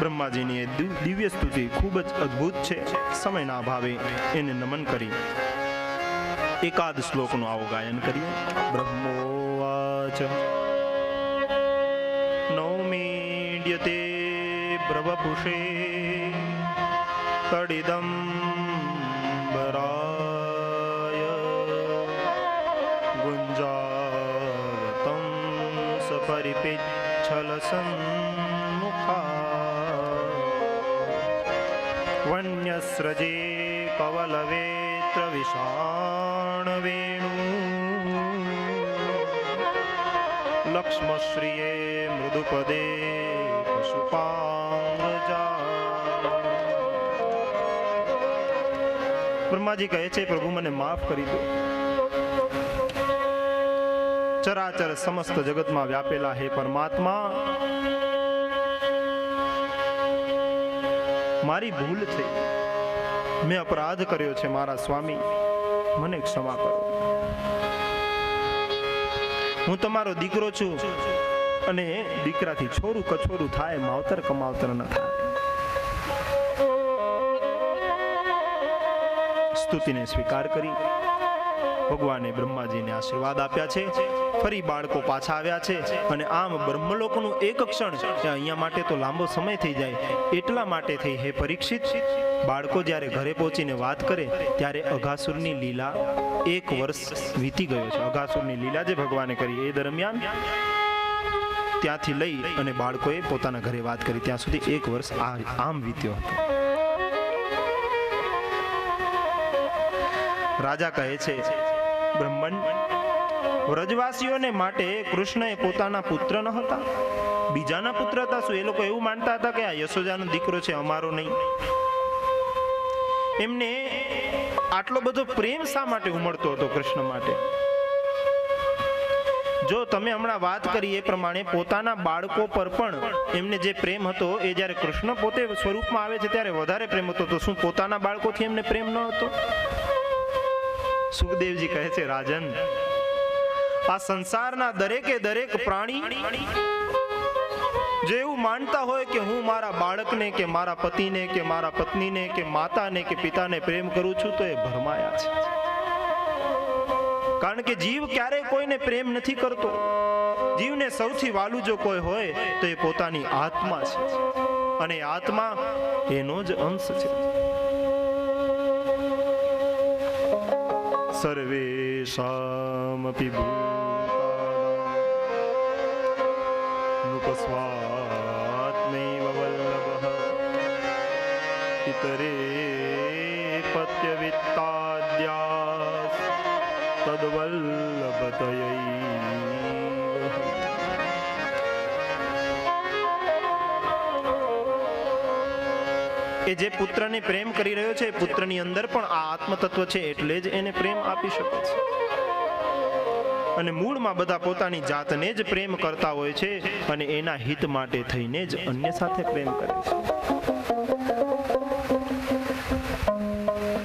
બ્રહ્માજીની એ દિવ્ય સ્તુતિ ખૂબ જ અદ્ભુત છે. સમયના અભાવે એને નમન કરી એકાદ શ્લોકનું આવું ગાયન કરીએ. બ્રહ્મોવાચ નૌમીડ્યતે બ્રવપુષે તડિદં બરાય ગુંજાવતં સપરિપિચ્છલ સન્મુખા વન્યસ્રજે કવલવેત્ર વિષાણ વેણુ લક્ષ્મશ્રિયે મૃદુપદે પશુપાંગજા. બ્રહ્માજી કહે છે, પ્રભુ મને માફ કરી દો. ચરાચર સમસ્ત જગતમાં વ્યાપેલા હે પરમાત્મા, મારી ભૂલ થઈ, મેં અપરાધ કર્યો છે. મારા સ્વામી, મને ક્ષમા કરો. હું તમારો દીકરો છું અને દીકરાથી છોરું કછોરું થાય, માવતર કમાવતર ન થાય. સ્તુતિને સ્વીકાર કરી ભગવાને બ્રહ્માજીને આશીર્વાદ આપ્યા છે. ફરી બાળકો પાછા આવ્યા છે અને આમ બ્રહ્મલોકનું એક ક્ષણ અહીંયા માટે તો લાંબો સમય થઈ જાય, એટલા માટે થઈ હે પરીક્ષિત, બાળકો જ્યારે ઘરે પહોંચીને વાત કરે ત્યારે અઘાસુરની લીલા 1 વર્ષ વીતી ગયો છે. અઘાસુરની લીલા જે ભગવાને કરી એ દરમિયાન ત્યાંથી લઈ અને બાળકોએ પોતાના ઘરે વાત કરી ત્યાં સુધી 1 વર્ષ આમ વીત્યો હતો. રાજા કહે છે, બ્રહ્મણ, વ્રજવાસીઓને માટે કૃષ્ણએ પોતાના પુત્ર ન હતા, બીજાના પુત્ર હતા. શું એ લોકો એવું માનતા હતા કે આ યશોદાનો દીકરો છે, અમારો નહીં? એમને આટલો બધો પ્રેમ શા માટે ઉમળતો હતો કૃષ્ણ માટે? જો તમે હમણાં વાત કરી એ પ્રમાણે પોતાના બાળકો પર પણ એમને જે પ્રેમ હતો એ જ્યારે કૃષ્ણ પોતે સ્વરૂપમાં આવે છે ત્યારે વધારે પ્રેમ હતો, તો શું પોતાના બાળકોથી એમને પ્રેમ ન હતો? સુખદેવજી કહે છે, રાજન, આ સંસારના દરેકે દરેક પ્રાણી જે એવું માનતા હોય કે હું મારા બાળકને કે મારા પતિને કે મારા પત્નીને કે માતાને કે પિતાને પ્રેમ કરું છું, તો એ ભરમાયા છે. કારણ કે જીવ ક્યારેય કોઈને પ્રેમ નથી કરતો. જીવને સૌથી વાલું જો કોઈ હોય તો એ પોતાની આત્મા છે, અને આત્મા એનો જ અંશ છે. સર્વેષામપિ ભૂતાનાં નૃપસ્વાત્મૈવ વલ્લભઃ પિતરે પત્યવિત્તાદ્યાસ તદ્વલ્લભતયૈવ. એ જે પુત્રને પ્રેમ કરી રહ્યો છે, પુત્રની અંદર પણ આ આત્મતત્વ છે, એટલે જ એને પ્રેમ આપી શકે છે. અને મૂળમાં બધા પોતાની જાતને જ પ્રેમ કરતા હોય છે અને એના હિત માટે થઈને જ અન્ય સાથે પ્રેમ કરે છે.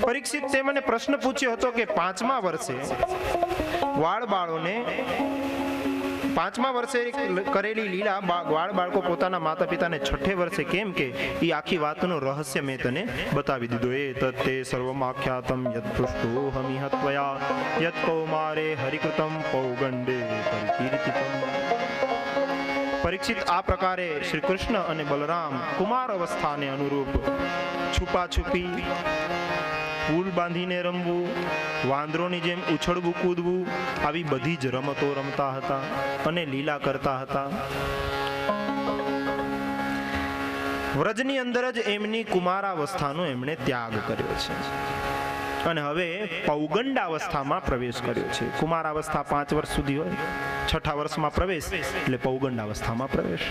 પરીક્ષિત, તે મને પ્રશ્ન પૂછ્યો હતો કે 5મા વર્ષે કરેલી લીલા વાળ બાળકો પોતાના માતા પિતાને 6ઠે વર્ષે કેમ કે એ આખી વાતનું રહસ્ય મેં તને બતાવી દીધું. એ તત્તે સર્વમાખ્યાતમ યત પૃષ્ટોહમિહ ત્વયા યત કૌમારે હરિકૃતમ પૌગંડે પરિકીર્તિતમ. પરીક્ષિત, આ પ્રકારે શ્રી કૃષ્ણ અને બલરામ કુમાર અવસ્થાને અનુરૂપ છુપાછુપી, પુલ બાંધીને રમવું, વાંદરોની જેમ ઉછળવું કૂદવું, આવી બધી જ રમતો રમતા હતા અને લીલા કરતા હતા. વ્રજની અંદર જ એમની કુમારાવસ્થાનો એમણે ત્યાગ કર્યો છે અને હવે પૌગંડાવસ્થામાં પ્રવેશ કર્યો છે. કુમારાવસ્થા 5 વર્ષ સુધી હોય, 6ઠા વર્ષમાં પ્રવેશ એટલે પૌગંડાવસ્થામાં પ્રવેશ.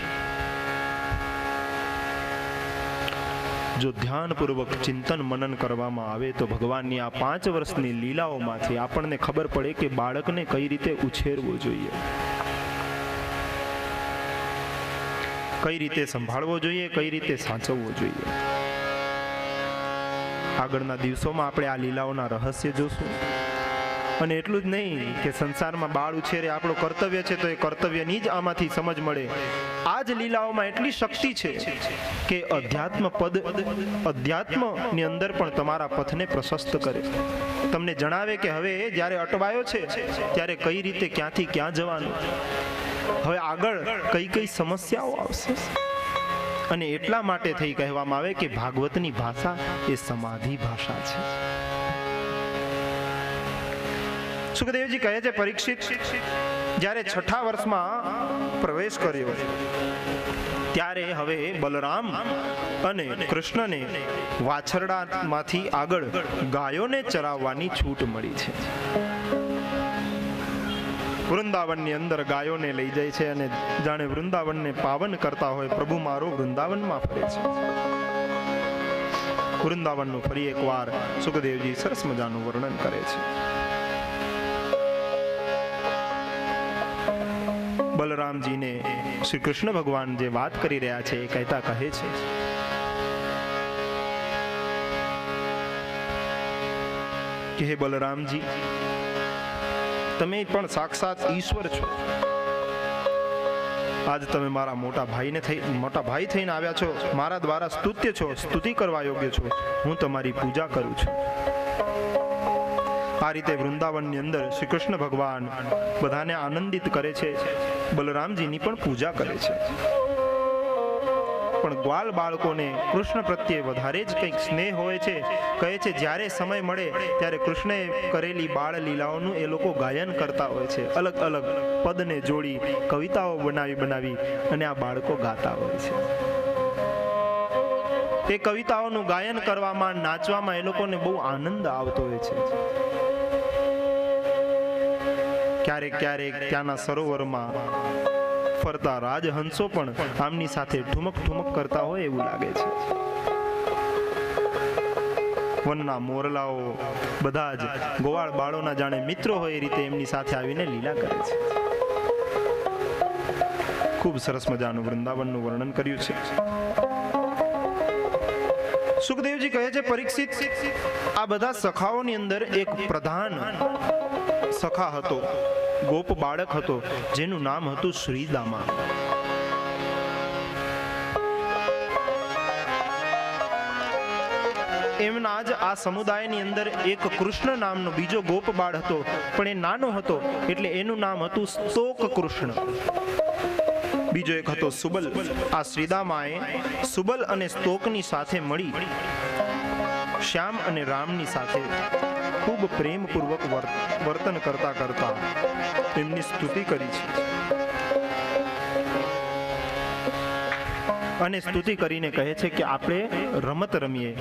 જો ધ્યાનપૂર્વક ચિંતન મનન કરવામાં આવે તો ભગવાનની આ 5 વર્ષની લીલાઓમાંથી આપણને ખબર પડે કે બાળકને કઈ રીતે ઉછેરવો જોઈએ, કઈ રીતે સંભાળવો જોઈએ, કઈ રીતે સાચવવો જોઈએ. આગળના દિવસોમાં આપણે આ લીલાઓના રહસ્ય જોશું. અને એટલું જ નહીં કે સંસારમાં બાળ ઉછેરે આપણું કર્તવ્ય છે, તો એ કર્તવ્યની જ આમાંથી સમજ મળે. આ જ લીલાઓમાં એટલી શક્તિ છે કે અધ્યાત્મની અંદર પણ તમારા પથને પ્રશસ્ત કરે. તમને જણાવે કે હવે જ્યારે અટવાયો છે ત્યારે કઈ રીતે ક્યાંથી ક્યાં જવાનું, હવે આગળ કઈ કઈ સમસ્યાઓ આવશે. અને એટલા માટે થઈ કહેવામાં આવે કે ભાગવતની ભાષા એ સમાધિ ભાષા છે. સુખદેવજી કહે છે, પરીક્ષિત જ્યારે 6થા વર્ષમાં પ્રવેશ કર્યો ત્યારે હવે બલરામ અને કૃષ્ણને વાછરડામાંથી આગળ ગાયોને ચરાવવાની છૂટ મળી છે. વૃંદાવનની અંદર ગાયોને લઈ જાય છે અને જાણે વૃંદાવનને પાવન કરતા હોય, પ્રભુ મારો વૃંદાવનમાં ફરે છે. વૃંદાવનનું ફરી એકવાર સુખદેવજી સરસ મજાનું વર્ણન કરે છે. બલરામજીને શ્રી કૃષ્ણ ભગવાન જે વાત કરી રહ્યા છે એ કહેતા કહે છે, કે હે બલરામજી, તમે પણ સાક્ષાત ઈશ્વર છો. આજ તમે મારા મોટા ભાઈ થઈને આવ્યા છો, મારા દ્વારા સ્તુત્ય છો, સ્તુતિ કરવા યોગ્ય છો. હું તમારી પૂજા કરું છું. આ રીતે વૃંદાવનની અંદર શ્રી કૃષ્ણ ભગવાન બધાને આનંદિત કરે છે, બલરામજીની પણ પૂજા કરે છે. પણ ગ્વાલ બાળકોને કૃષ્ણ પ્રત્યે વધારે જ કંઈક સ્નેહ હોય છે. કહે છે જ્યારે સમય મળે ત્યારે કૃષ્ણએ કરેલી બાળ લીલાઓનું એ લોકો ગાયન કરતા હોય છે. અલગ અલગ પદને જોડી કવિતાઓ બનાવી અને આ બાળકો ગાતા હોય છે. એ કવિતાઓનું ગાયન કરવામાં, નાચવામાં એ લોકોને બહુ આનંદ આવતો હોય છે. ક્યારેક ક્યારેક ત્યાંના સરોવરમાં ફરતા રાજહંસો પણ આમની સાથે ઠુમક કરતા હોય એવું લાગે છે. વનના મોરલાઓ બધા જ ગોવાળ બાળોના જાણે મિત્રો હોય એ રીતે એમની સાથે આવીને લીલા કરે છે. ખૂબ સરસ મજાનું વૃંદાવનનું વર્ણન કર્યું છે. સુખદેવજી કહે છે, પરીક્ષિત, આ બધા સખાઓની અંદર એક પ્રધાન સખા હતો, ગોપ બાળક હતો, જેનું નામ હતું શ્રીદામા. એમના જ આ સમુદાયની અંદર એક કૃષ્ણ નામનો બીજો ગોપ બાળ હતો, પણ એ નાનો હતો એટલે એનું નામ હતું સ્તોક કૃષ્ણ. બીજો એક હતો સુબલ. આ શ્રીદામાએ સુબલ અને સ્તોકની સાથે મળી શ્યામ અને રામની સાથે ખૂબ પ્રેમપૂર્વક વર્તન કરતા એમની સ્તુતિ કરી છે. અને સ્તુતિ કરીને કહે છે કે આપણે રમત રમીએ,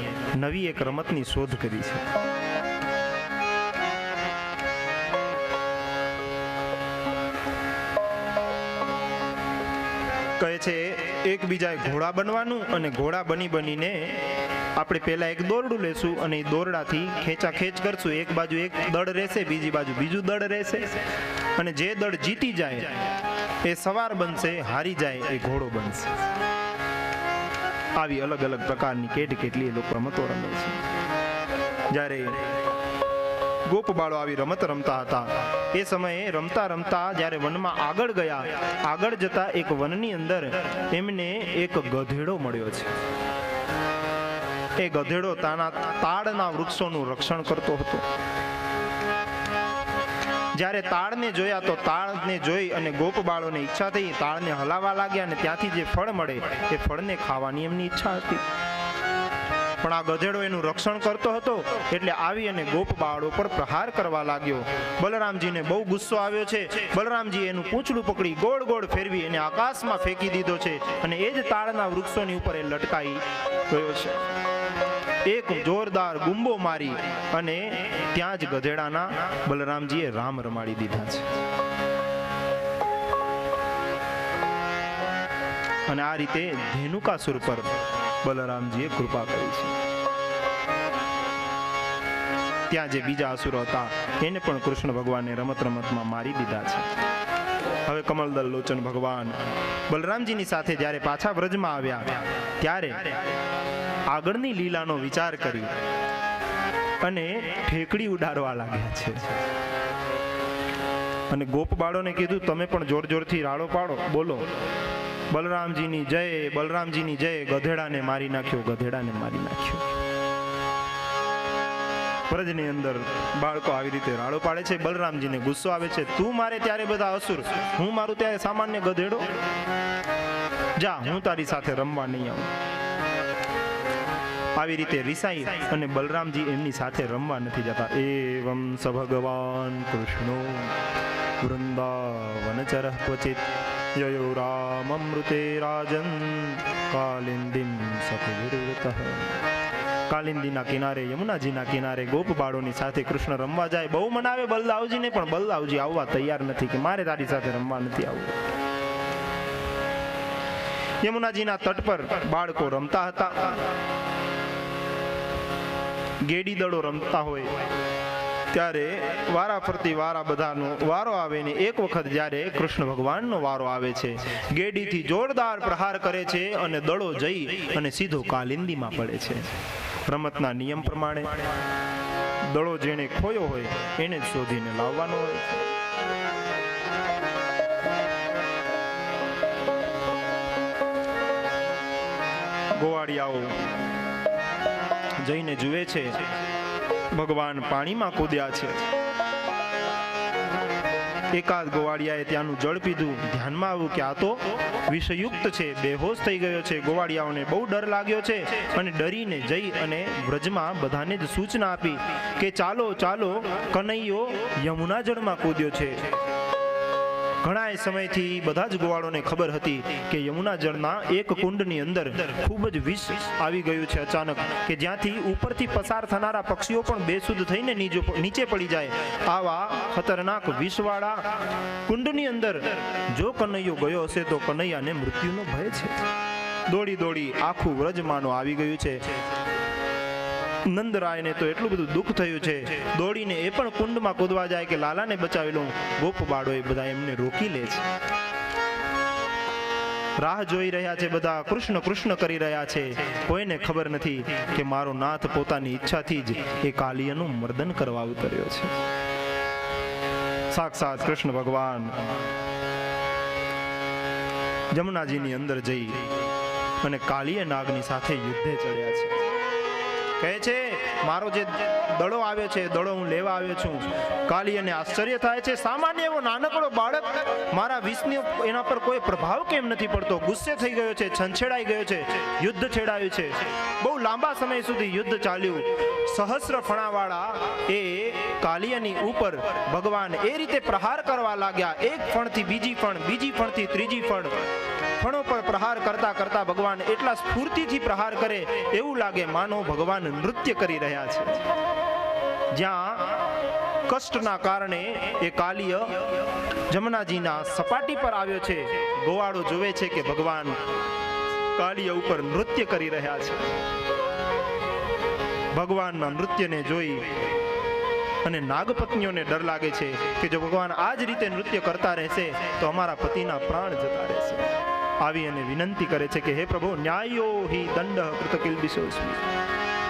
નવી એક રમતની શોધ કરી છે. કહે છે એકબીજાએ ઘોડા બનવાનું અને ઘોડા બનીને આપણે પહેલા એક દોરડું લેશું અને એ દોરડાથી ખેંચાખેંચ કરશું. એક બાજુ એક દળ રહેશે, બીજી બાજુ બીજું દળ રહેશે, અને જે દળ જીતી જાય એ સવાર બનશે, હારી જાય એ ઘોડો બનશે. આવી અલગ અલગ પ્રકારની કેટલી લોકો રમતો રમે છે. જ્યારે ગોપ બાળો આવી રમત રમતા હતા એ સમયે રમતા જ્યારે વનમાં આગળ ગયા, આગળ જતા એક વનની અંદર એમને એક ગધેડો મળ્યો છે. એ ગધેડો તાડના વૃક્ષોનું રક્ષણ કરતો હતો. જ્યારે તાડને જોયા તો તાડને જોઈ અને ગોપ બાળોને ઈચ્છા થઈ, તાડને હલાવવા લાગ્યા અને ત્યાંથી જે ફળ મળે એ ફળને ખાવાની એમની ઈચ્છા હતી. પણ આ ગધેડો એનું રક્ષણ કરતો હતો એટલે આવી અને ગોપ બાળો પર પ્રહાર કરવા લાગ્યો. બલરામજીને બહુ ગુસ્સો આવ્યો છે. બલરામજી એનું પૂંછડું પકડી ગોળ ગોળ ફેરવી એને આકાશમાં ફેંકી દીધો છે અને એ જ તાડના વૃક્ષોની ઉપર એ લટકાઈ ગયો છે. એક જોરદાર ગુંબો મારી અને ત્યાં જ ગધેડાના બલરામજીએ રામ રમાડી દીધા છે. અને આ રીતે ધેનુકાસુર પર બલરામજીએ કૃપા કરી છે. ત્યાં જે બીજા અસુરો હતા એને પણ કૃષ્ણ ભગવાને રમતમાં મારી દીધા છે. હવે કમલદલ લોચન ભગવાન બલરામજીની સાથે જ્યારે પાછા વ્રજમાં આવ્યા ત્યારે આગળની લીલાનો વિચાર કરી અને ઠેકડી ઉડાડવા લાગ્યા છે. અને ગોપ બાળોને કીધું તમે પણ જોર જોરથી રાડો પાડો, બોલો બલરામજીની જય, બલરામજીની જય. ગધેડાને મારી નાખ્યો, ગધેડાને મારી નાખ્યો. વ્રજની અંદર બાળકો આવી રીતે રાડો પાડે છે. બલરામજીને ગુસ્સો આવે છે, તું મારે ત્યારે બધા અસુર, હું મારું ત્યારે સામાન્ય ગધેડો. જા, હું તારી સાથે રમવા નહીં આવું. આવી રીતે રિસાઈ અને બલરામજી એમની સાથે રમવા નથી જતા. એવં સ ભગવાન કૃષ્ણો વૃંદાવન ચરઃ ક્વચિત યયો રામમૃતે રાજન કાલિંદીમ સખવિરતઃ. કાલિંદીના કિનારે, યમુનાજીના કિનારે ગોપ બાળોની સાથે કૃષ્ણ રમવા જાય. બહુ મનાવે બલદાવજીને, પણ બલદાવજી આવવા તૈયાર નથી કે મારે તારી સાથે રમવા નથી આવવું. યમુનાજીના તટ પર બાળકો રમતા હતા. ગેડી દડો રમતા હોય ત્યારે વારા ફરતી વારા બધાનો વારો આવે ને એક વખત જ્યારે કૃષ્ણ ભગવાનનો વારો આવે છે, ગેડીથી જોરદાર પ્રહાર કરે છે અને દડો જઈ અને સીધો કાલિંદીમાં પડે છે. રમતના નિયમ પ્રમાણે દડો જેણે ખોયો હોય એને જ શોધીને લાવવાનો હોય છે. ગોવાળિયાઓ જઈને જુએ છે ભગવાન પાણીમાં કૂદ્યા છે. એકાદ ગોવાળિયાએ ત્યાંનું જળ પીધું, ધ્યાનમાં આવ્યું કે આ તો વિષયુક્ત છે, બેહોશ થઈ ગયો છે. ગોવાળિયાઓને બહુ ડર લાગ્યો છે અને ડરીને જઈ અને વ્રજમાં બધાને જ સૂચના આપી કે ચાલો ચાલો, કનૈયો યમુના જળમાં કૂદ્યો છે. ઘણા સમયથી બધા જ ગોવાળોને ખબર હતી કે યમુના જળના એક કુંડની અંદર ખૂબ જ વિષ આવી ગયું છે અચાનક, કે જ્યાંથી ઉપરથી પસાર થનારા પક્ષીઓ પણ બેસુધ થઈને નીચે પડી જાય. આવા ખતરનાક વિષવાળા કુંડની અંદર જો કનૈયો ગયો હશે તો કનૈયાને મૃત્યુનો ભય છે. દોડી દોડી આખું વ્રજમાનો આવી ગયું છે. નંદરાયને તો એટલું બધું દુઃખ થયું છે, દોડીને એ પણ કુંડમાં કૂદવા જાય કે લાલાને બચાવી લઉં. ગોપ બાળોએ બધા એમને રોકી લે છે. રાહ જોઈ રહ્યા છે બધા, કૃષ્ણ કૃષ્ણ કરી રહ્યા છે. કોઈને ખબર નથી કે મારો નાથ પોતાની ઈચ્છાથી જ એ કાલિયાનું મર્દન કરવા ઉતર્યો છે. સાક્ષાત કૃષ્ણ ભગવાન જમુનાજીની અંદર જઈ અને કાલિય નાગની સાથે યુદ્ધે ચડ્યા છે. કહે છે મારો જે દડો આવ્યો છે, દડો હું લેવા આવ્યો છું. કાલિયાને આશ્ચર્ય થાય છે, સામાન્ય એવો નાનકડો બાળક, મારા વિષનો એના પર કોઈ પ્રભાવ કેમ નથી પડતો? ગુસ્સે થઈ ગયો છે, છંછેડાઈ ગયો છે, યુદ્ધ છેડાયું છે. બહુ લાંબા સમય સુધી યુદ્ધ ચાલ્યું. સહસ્ર ફણાવાળા એ કાલિયાની ઉપર ભગવાન એ રીતે પ્રહાર કરવા લાગ્યા, એક ફણથી બીજી ફણ, બીજી ફણથી ત્રીજી ફણ, ફણો પર પ્રહાર કરતા કરતા ભગવાન એટલા સ્ફૂર્તિથી પ્રહાર કરે એવું લાગે માનો ભગવાન નૃત્ય કરી રહ્યા છે. જ્યાં કષ્ટના કારણે એ કાલિય જમનાજીના સપાટી પર આવ્યો છે. ગોવાળો જોવે છે કે ભગવાન કાલિય ઉપર નૃત્ય કરી રહ્યા છે. ભગવાનના નૃત્યને જોઈ અને નાગપત્નીઓને ડર લાગે છે કે જો ભગવાન આ જ રીતે નૃત્ય કરતા રહેશે તો અમારા પતિના પ્રાણ જતા રહેશે. આવી અને વિનંતી કરે છે કે હે પ્રભુ, ન્યાયો હિ દંડ કૃત કિલ્બિષોસ્મિ.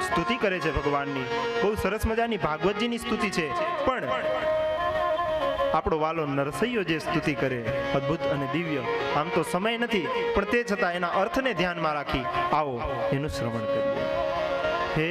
સ્તુતિ કરે છે ભગવાનની. બહુ સરસ મજાની ભાગવતજીની સ્તુતિ છે, પણ આપણો વાલો નરસૈયો જે સ્તુતિ કરે અદ્ભુત અને દિવ્ય. આમ તો સમય નથી, પણ તે છતાં એના અર્થને ધ્યાનમાં રાખી આવો એનું શ્રવણ કરીએ. હે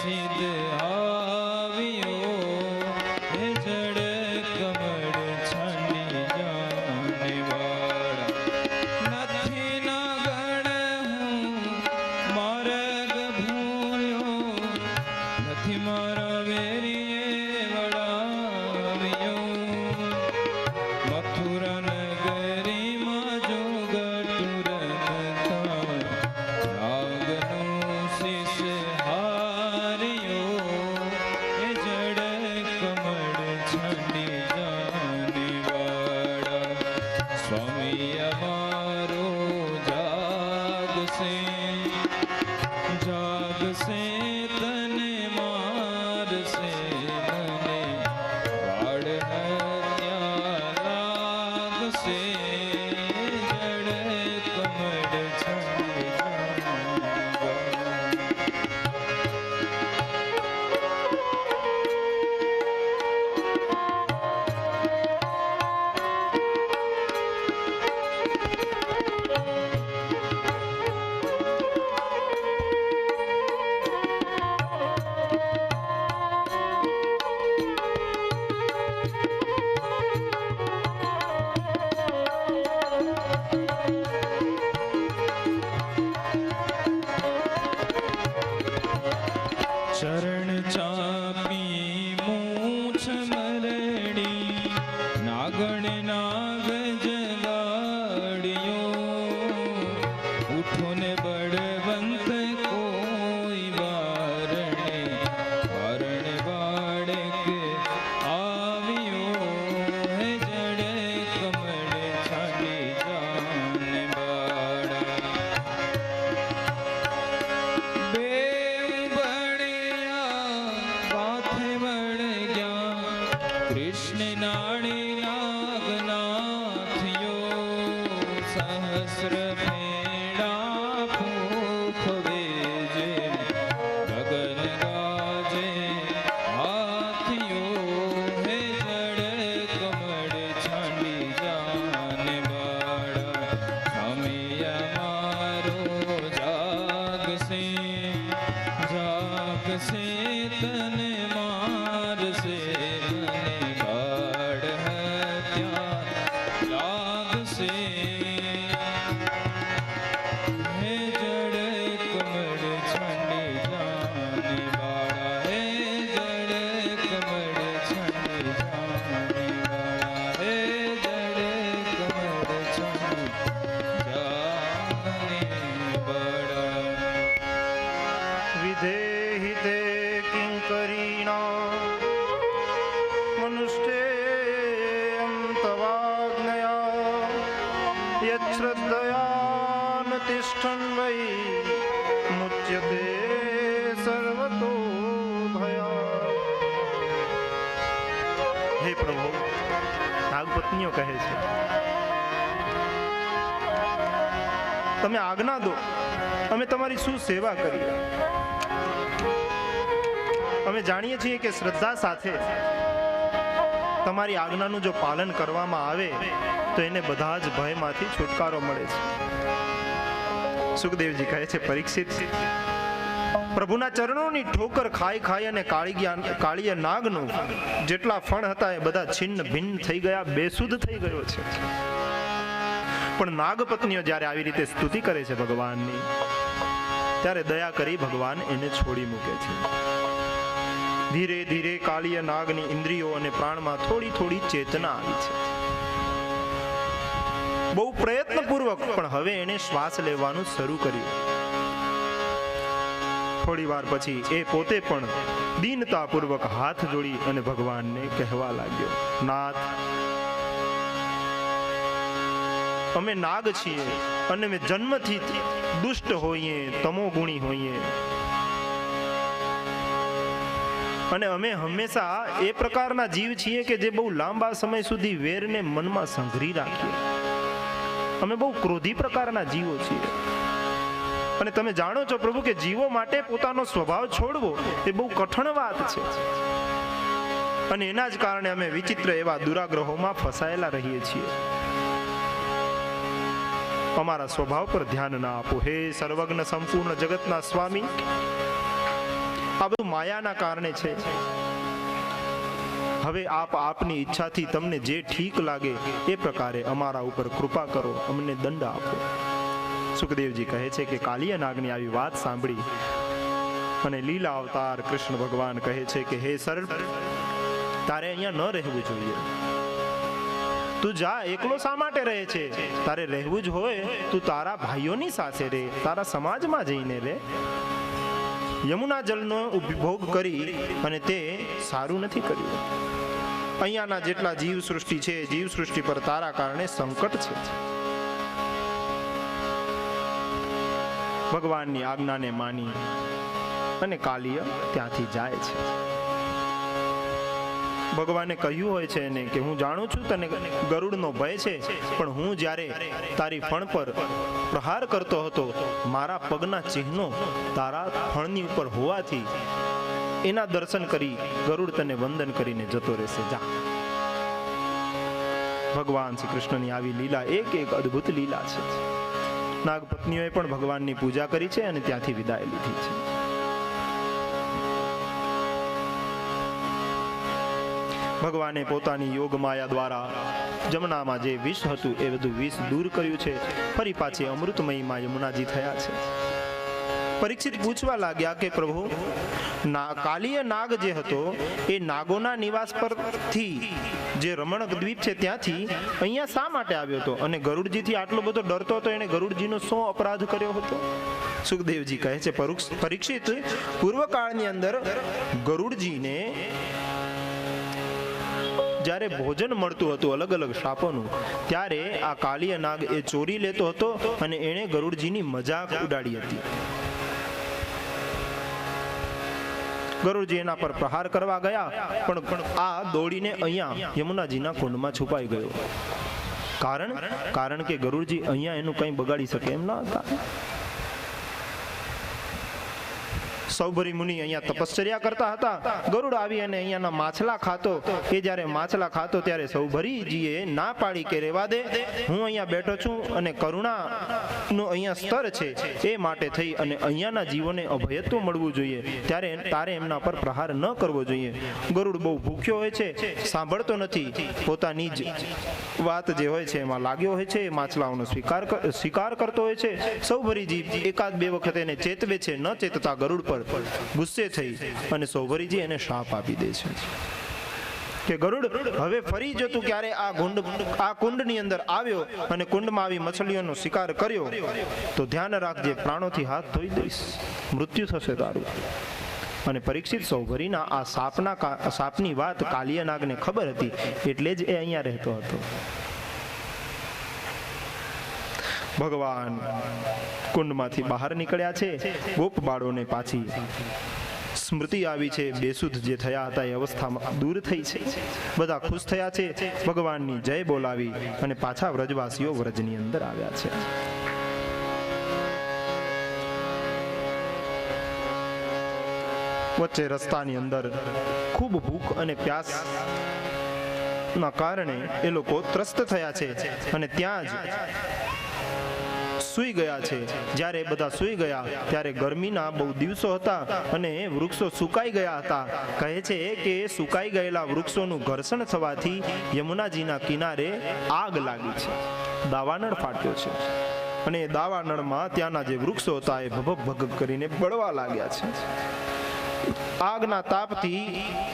સિદ્ધ આવ્યો હે જડ કમળ છંડી જાને વાળા નથી ના ગણ હું માર્ગ ભૂલ્યો નથી મારા વેરીએ વળાવ્યો મથુરા નગરીમાં જો ગટુરન થાય નાગનું શીશ હાર્યો એ જડ કમળ છંડી જાને વાળા સ્વામી અમારો જાગશે જાગશે તને મારશે મને વાડ હત્યા લાગશે જડ કમળ છંડી ચરણ ચાપી મૂછ મરડી નાગણ નાગ જગાડ્યો ઉઠો ને બળવંત કોઈ વારણે વારણે બાળક આવ્યો હે જડ કમળ છાડી જાને બાળા કૃષ્ણ નાણી નાગનાથયો સહસ્ર ફેડા ફૂફવે જે ગગન ગાજે હાથિયો હે જડ કમળ છાંડી જાને બાળા સ્વામી અમારો જાગશે જાગશે તને મારશે લાગશે હે જડ કમળ છંડી જાને વાળા હે જડ કમળ છંડી જાને વાળા હે જડ કમળ છંડી જાને વાળા વિધેહિ તે કિંકરીણા મનુષ્યે તવાજ્ઞયા યચ્છ્રદ્ધયા ન તિષ્ઠન વૈ મુચ્યતે સર્વતો ભયા. હે પ્રભુ, નાગપત્નીઓ કહે છે તમે આજ્ઞા દો, અમે તમારી શું સેવા કરીએ. અમે જાણીએ છીએ કે શ્રદ્ધા સાથે તમારી આજ્ઞાનું જો પાલન કરવામાં આવે તો એને બધા જ ભયમાંથી છુટકારો મળે છે. સુખદેવજી કહે છે પરીક્ષિત, પ્રભુના ચરણોની ઠોકર ખાઈ ખાઈ અને કાળીય નાગનું જેટલા ફણ હતા એ બધા છિન્ન ભિન્ન થઈ ગયા, બેસુધ થઈ ગયો છે. પણ નાગપત્નીઓ જ્યારે આવી રીતે સ્તુતિ કરે છે ભગવાનની, ત્યારે દયા કરી ભગવાન એને છોડી મૂકે છે. ધીરે ધીરે કાળીય નાગની ઇન્દ્રિયો અને પ્રાણમાં થોડી થોડી ચેતના આવી છે. બહુ પ્રયત્નપૂર્વક પણ હવે એને શ્વાસ લેવાનું શરૂ કર્યું. થોડી વાર પછી એ પોતે પણ દીનતાપૂર્વક હાથ જોડી અને ભગવાનને કહેવા લાગ્યો, નાથ, અમે નાગ છીએ અને અમે જન્મથી દુષ્ટ હોઈએ, તમોગુણી હોઈએ, અને અમે હંમેશા એ પ્રકારના જીવ છીએ કે જે બહુ લાંબા સમય સુધી વેરને મનમાં સંઘરી રાખીએ. અમે બહુ ક્રોધી પ્રકારના જીવો છીએ. અને તમે જાણો છો પ્રભુ કે જીવો માટે પોતાનો સ્વભાવ છોડવો એ બહુ કઠણ વાત છે. અને એના જ કારણે અમે વિચિત્ર એવા દુરાગ્રહોમાં ફસાયેલા રહીએ છીએ. અમારા સ્વભાવ પર ધ્યાન ના આપો. હે સર્વજ્ઞ સંપૂર્ણ જગતના સ્વામી, આ બધું માયાના કારણે છે. હવે આપ આપની ઈચ્છાથી તમને જે ઠીક લાગે એ પ્રકારે અમારા ઉપર કૃપા કરો, અમને દંડ આપો. સુખદેવજી કહે છે કે કાલિય નાગની આવી વાત સાંભળી અને લીલા અવતાર કૃષ્ણ ભગવાન કહે છે કે હે સર્પ, તારે અહીંયા ન રહેવું જોઈએ. તું જા, એકલો શા માટે રહે છે? તારે રહેવું જ હોય તું તારા ભાઈઓની સાથે રહે, તારા સમાજમાં જઈને રહે. યમુના જલનો ઉપભોગ કરી અને તે સારું નથી કર્યું. અહીંયાના જેટલા જીવ સૃષ્ટિ છે, જીવ સૃષ્ટિ પર તારા કારણે સંકટ છે. ભગવાનની આજ્ઞાને માની અને કાલિય ત્યાંથી જાય છે. ભગવાને કહ્યું હોય છે એને કે હું જાણું છું તને ગરુડનો ભય છે, પણ હું જ્યારે તારી ફણ પર પ્રહાર કરતો હતો, મારા પગના ચિહ્નો તારા ફણની ઉપર હોવાથી એના દર્શન કરી ગરુડ તને વંદન કરીને જતો રહેશે. જા. ભગવાન શ્રી કૃષ્ણની આવી લીલા એક એક અદ્ભુત લીલા છે. નાગપત્નીઓએ પણ ભગવાનની પૂજા કરી છે અને ત્યાંથી વિદાય લીધી છે. ભગવાને પોતાની યોગ માયા દ્વારા જમનામાં જે વિષ હતું એ બધું વિષ દૂર કર્યું છે. ફરી પાછી અમૃતમયીમાં યમુનાજી થયા છે. પરીક્ષિત પૂછવા લાગ્યા કે પ્રભુ, કાલિય નાગ જે હતો એ નાગોના નિવાસ પરથી જે રમણક દ્વીપ છે ત્યાંથી અહીંયા શા માટે આવ્યો હતો? અને ગરુડજીથી આટલો બધો ડરતો હતો, એને ગરુડજીનો શું અપરાધ કર્યો હતો? સુખદેવજી કહે છે પરીક્ષિત, પૂર્વકાળની અંદર ગરુડજીને જ્યારે ભોજન મળતું હતું અલગ અલગ શાપોનું, ત્યારે આ કાલિય નાગ એ ચોરી લેતો હતો અને એણે ગરુડજીની મજાક ઉડાડી હતી. ગરુડજી એના પર પ્રહાર કરવા ગયા, પણ આ દોડીને અહીંયા યમુનાજીના કુંડમાં છુપાઈ ગયો. કારણ કે ગરુડજી અહીંયા એનું કંઈ બગાડી શકે એમ ન હતા. સૌભરી મુનિ અહીંયા તપશ્ચર્યા કરતા હતા. ગરુડ આવી અને અહીંયાના માછલા ખાતો. એ જ્યારે માછલા ખાતો ત્યારે સૌભરીજીએ ના પાડી કે રેવા દે, હું અહીંયા બેઠો છું અને કરુણાનું અહીંયા સ્તર છે, એ માટે થઈ અને અહીંયાના જીવોને અભયત્વ મળવું જોઈએ, ત્યારે તારે એમના પર પ્રહાર ન કરવો જોઈએ. ગરુડ બહુ ભૂખ્યો હોય છે, સાંભળતો નથી, પોતાની જ વાત જે હોય છે એમાં લાગ્યો હોય છે, માછલાઓનો શિકાર કરતો હોય છે. સૌભરીજી એકાદ બે વખત એને ચેતવે છે, ન ચેતતા ગરુડ પર ગુસ્સે થઈ અને સૌભરીજી એને શાપ આપી દે છે કે ગરુડ, હવે ફરી જો તું ક્યારે આ કુંડની અંદર આવ્યો અને કુંડમાં આવી મછલીઓનો શિકાર કર્યો તો ધ્યાન રાખજે, પ્રાણોથી હાથ ધોઈ દઈશ, મૃત્યુ થશે તારું. અને પરીક્ષિત સૌભરીના આ સાપની વાત કાલિય નાગને ખબર હતી, એટલે જ એ અહીંયા રહેતો હતો. ભગવાન કુંડમાંથી બહાર નીકળ્યા છે. ગોપ બાળોને પાછી સ્મૃતિ આવી છે, બેસુધ જે થયા હતા એ અવસ્થામાં દૂર થઈ છે. બધા ખુશ થયા છે, ભગવાનની જય બોલાવી અને પાછા વ્રજવાસીઓ વ્રજની અંદર આવ્યા છે. વચ્ચે રસ્તાની અંદર ખૂબ ભૂખ અને પ્યાસ ના કારણે એ લોકો ત્રસ્ત થયા છે અને ત્યાં જ સૂઈ ગયા છે. જ્યારે બધા સૂઈ ગયા ત્યારે ગરમીના બહુ દિવસો હતા અને વૃક્ષો સુકાઈ ગયા હતા. કહે છે કે સુકાઈ ગયેલા વૃક્ષોનું ઘર્ષણ થવાથી યમુનાજીના કિનારે આગ લાગી છે, દાવાનળ ફાટ્યો છે અને એ દાવાનળમાં ત્યાંના જે વૃક્ષો હતા એ ભભગ કરીને બળવા લાગ્યા છે. આગના તાપથી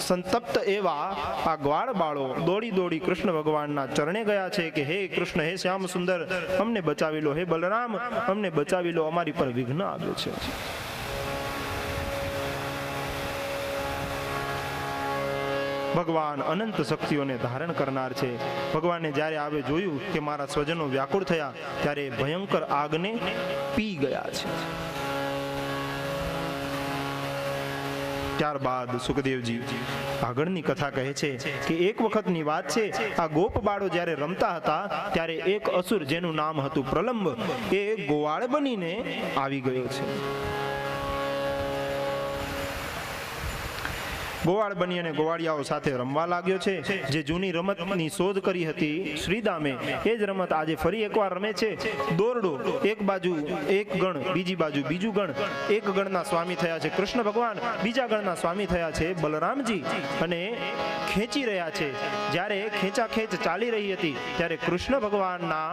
સંતપ્ત એવા આ ગ્વાળ બાળો દોડી કૃષ્ણ ભગવાનના ચરણે ગયા છે કે હે કૃષ્ણ, હે શ્યામ સુંદર, અમને બચાવી લો, હે બલરામ અમને બચાવી લો, અમારી પર વિઘ્ન આવ્યો છે. ભગવાન અનંત શક્તિઓને ધારણ કરનાર છે. ભગવાને જ્યારે આવે જોયું કે મારા સ્વજનો વ્યાકુળ થયા, ત્યારે ભયંકર આગને પી ગયા છે. ત્યારબાદ સુખદેવજી આગળની કથા કહે છે કે એક વખતની વાત છે, આ ગોપ બાળો જ્યારે રમતા હતા ત્યારે એક અસુર જેનું નામ હતું પ્રલંબ, એ ગોવાળ બનીને આવી ગયો છે. ગોવાળ બની અને ગોવાળિયાઓ સાથે રમવા લાગ્યો છે. જે જૂની રમતની શોધ કરી હતી શ્રીદામે, એ જ રમત આજે ફરી એકવાર રમે છે. દોરડો, એક બાજુ એક ગણ, બીજી બાજુ બીજું ગણ. એક ગણના સ્વામી થયા છે કૃષ્ણ ભગવાન, બીજા ગણના સ્વામી થયા છે બલરામજી અને ખેંચી રહ્યા છે. જ્યારે ખેંચાખેંચ ચાલી રહી હતી ત્યારે કૃષ્ણ ભગવાનના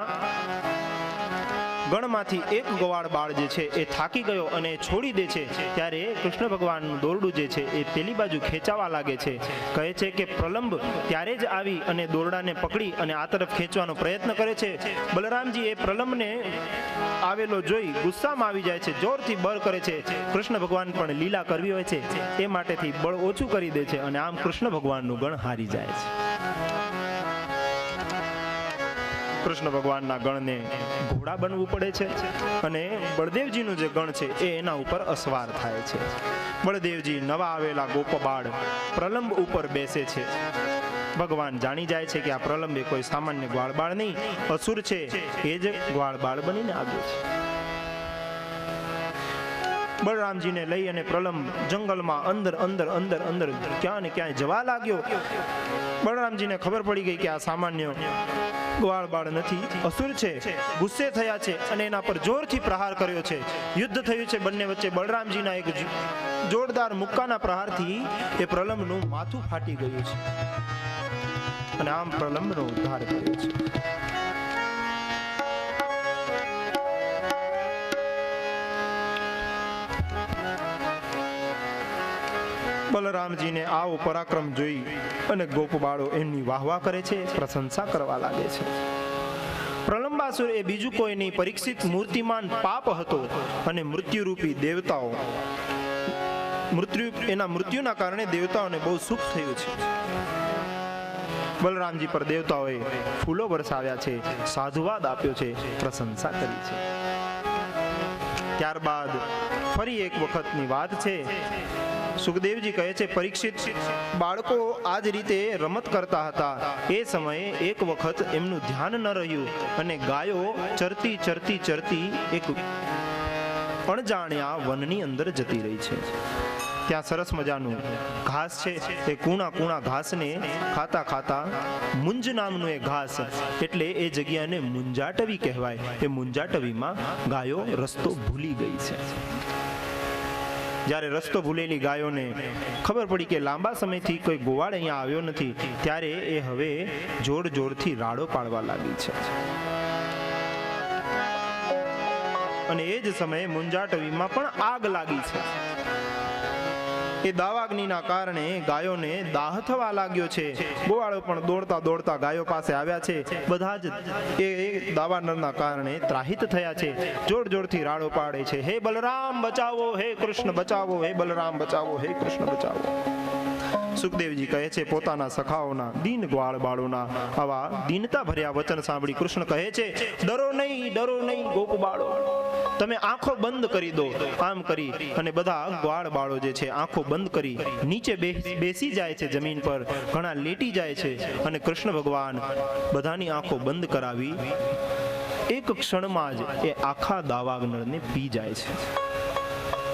ગણમાંથી એક ગોવાળ બાળ જે છે એ થાકી ગયો અને છોડી દે છે. ત્યારે કૃષ્ણ ભગવાનનું દોરડું જે છે એ પેલી બાજુ ખેંચાવા લાગે છે. કહે છે કે પ્રલંબ ત્યારે જ આવી અને દોરડાને પકડી અને આ તરફ ખેંચવાનો પ્રયત્ન કરે છે. બલરામજી એ પ્રલંબને આવેલો જોઈ ગુસ્સામાં આવી જાય છે, જોરથી બળ કરે છે. કૃષ્ણ ભગવાન પણ લીલા કરવી હોય છે એ માટેથી બળ ઓછું કરી દે છે અને આમ કૃષ્ણ ભગવાનનું ગણ હારી જાય છે. કૃષ્ણ ભગવાનના ગણને ઘોડા બનવું પડે છે અને બળદેવજીનું જે ગણ છે એ એના ઉપર અસવાર થાય છે. બળદેવજી નવા આવેલા ગોપબાળ પ્રલંબ ઉપર બેસે છે. ભગવાન જાણી જાય છે કે આ પ્રલંબ એ કોઈ સામાન્ય ગ્વાળબાળ નહીં, અસુર છે. એ જ ગ્વાળબાળ બનીને આવ્યો છે. બળરામજીને લઈ અને પ્રલંબ જંગલમાં અંદર અંદર અંદર અંદર ક્યાં ને ક્યાંય જવા લાગ્યો. બળરામજીને ખબર પડી ગઈ કે આ સામાન્ય ગ્વાળબાળ નથી, અસુર છે. ગુસ્સે થયા છે અને એના પર જોરથી પ્રહાર કર્યો છે. યુદ્ધ થયું છે બંને વચ્ચે. બળરામજીના એક જોરદાર મુક્કાના પ્રહારથી એ પ્રલંબનું માથું ફાટી ગયું છે અને આમ પ્રલંબનો ઉદ્ધાર કર્યો છે. બલરામજીને આવો પરાક્રમ જોઈ અને ગોપબાળો એમની વાહવા કરે છે, પ્રશંસા કરવા લાગે છે. પ્રલંબાસુર એ બીજું કોઈ નહીં, પરીક્ષિત મૂર્તિમાન પાપ હતો અને મૃત્યુરૂપી દેવતાઓ એના મૃત્યુના કારણે દેવતાઓને બહુ સુખ થયું છે. બલરામજી પર દેવતાઓએ ફૂલો વરસાવ્યા છે, સાધુવાદ આપ્યો છે, પ્રશંસા કરી છે. ત્યારબાદ ફરી એક વખતની વાત છે. સુખદેવજી કહે છે, પરીક્ષિત બાળકો આ જ રીતે રમત કરતા હતા. એ સમયે એક વખત એમનું ધ્યાન ન રહ્યું અને ગાયો ચરતી ચરતી ચરતી એક અણજાણ્યા વનની અંદર જતી રહી છે. ત્યાં સરસ મજાનું ઘાસ છે. એ કૂણા કૂણા ઘાસને ખાતા ખાતા મુંજ નામનું એ ઘાસ, એટલે એ જગ્યાને મુંજાટવી કહેવાય. એ મુંજાટવીમાં ગાયો રસ્તો ભૂલી ગઈ છે. જ્યારે રસ્તો ભૂલેલી ગાયોને ખબર પડી કે લાંબા સમયથી કોઈ ગોવાળ અહીંયા આવ્યો નથી, ત્યારે એ હવે જોર જોરથી રાડો પાડવા લાગી છે. અને એ જ સમયે મુંજાટવીમાં પણ આગ લાગી છે. એ દાવાગ્નિના કારણે ગાયોને દાહ થવા લાગ્યો છે. ગોવાળો પણ દોડતા દોડતા ગાયો પાસે આવ્યા છે. બધા જ એ દાવાનળના કારણે ત્રાહિત થયા છે. જોર જોરથી રાડો પાડે છે, હે બલરામ બચાવો, હે કૃષ્ણ બચાવો, હે બલરામ બચાવો, હે કૃષ્ણ બચાવો. સુખદેવજી કહે છે, પોતાના સખાઓના દીન ગ્વાળ બાળોના આવા દીનતા ભર્યા વચન સાંભળી કૃષ્ણ કહે છે, ડરો નહીં ગોપ બાળો, તમે આંખો બંધ કરી દો. આમ કરી અને બધા ગ્વાળ બાળો જે છે આંખો બંધ કરી નીચે બેસી જાય છે જમીન પર. ઘણા લેટી જાય છે અને કૃષ્ણ ભગવાન બધાની આંખો બંધ કરાવી એક ક્ષણમાં જ એ આખા દાવાનળને પી જાય છે.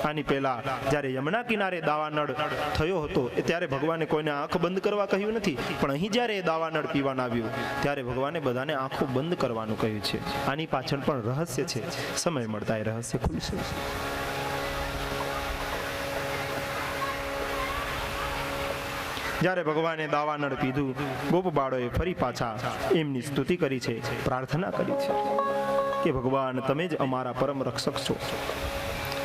આની પહેલા જ્યારે યમુના કિનારે દાવાનળ થયો હતો ત્યારે ભગવાને કોઈને આંખ બંધ કરવા કહ્યું નથી, પણ અહીં જ્યારે એ દાવાનળ પીવાના આવ્યું ત્યારે ભગવાને બધાને આંખો બંધ કરવાનું કહ્યું છે. આની પાછળ પણ રહસ્ય છે. સમય મળતા એ રહસ્ય ખુલશે. જ્યારે ભગવાને દાવાનળ પીધું, ગોપબાળોએ ફરી પાછા એમની સ્તુતિ કરી છે, પ્રાર્થના કરી છે કે ભગવાન તમે જ અમારા પરમ રક્ષક છો.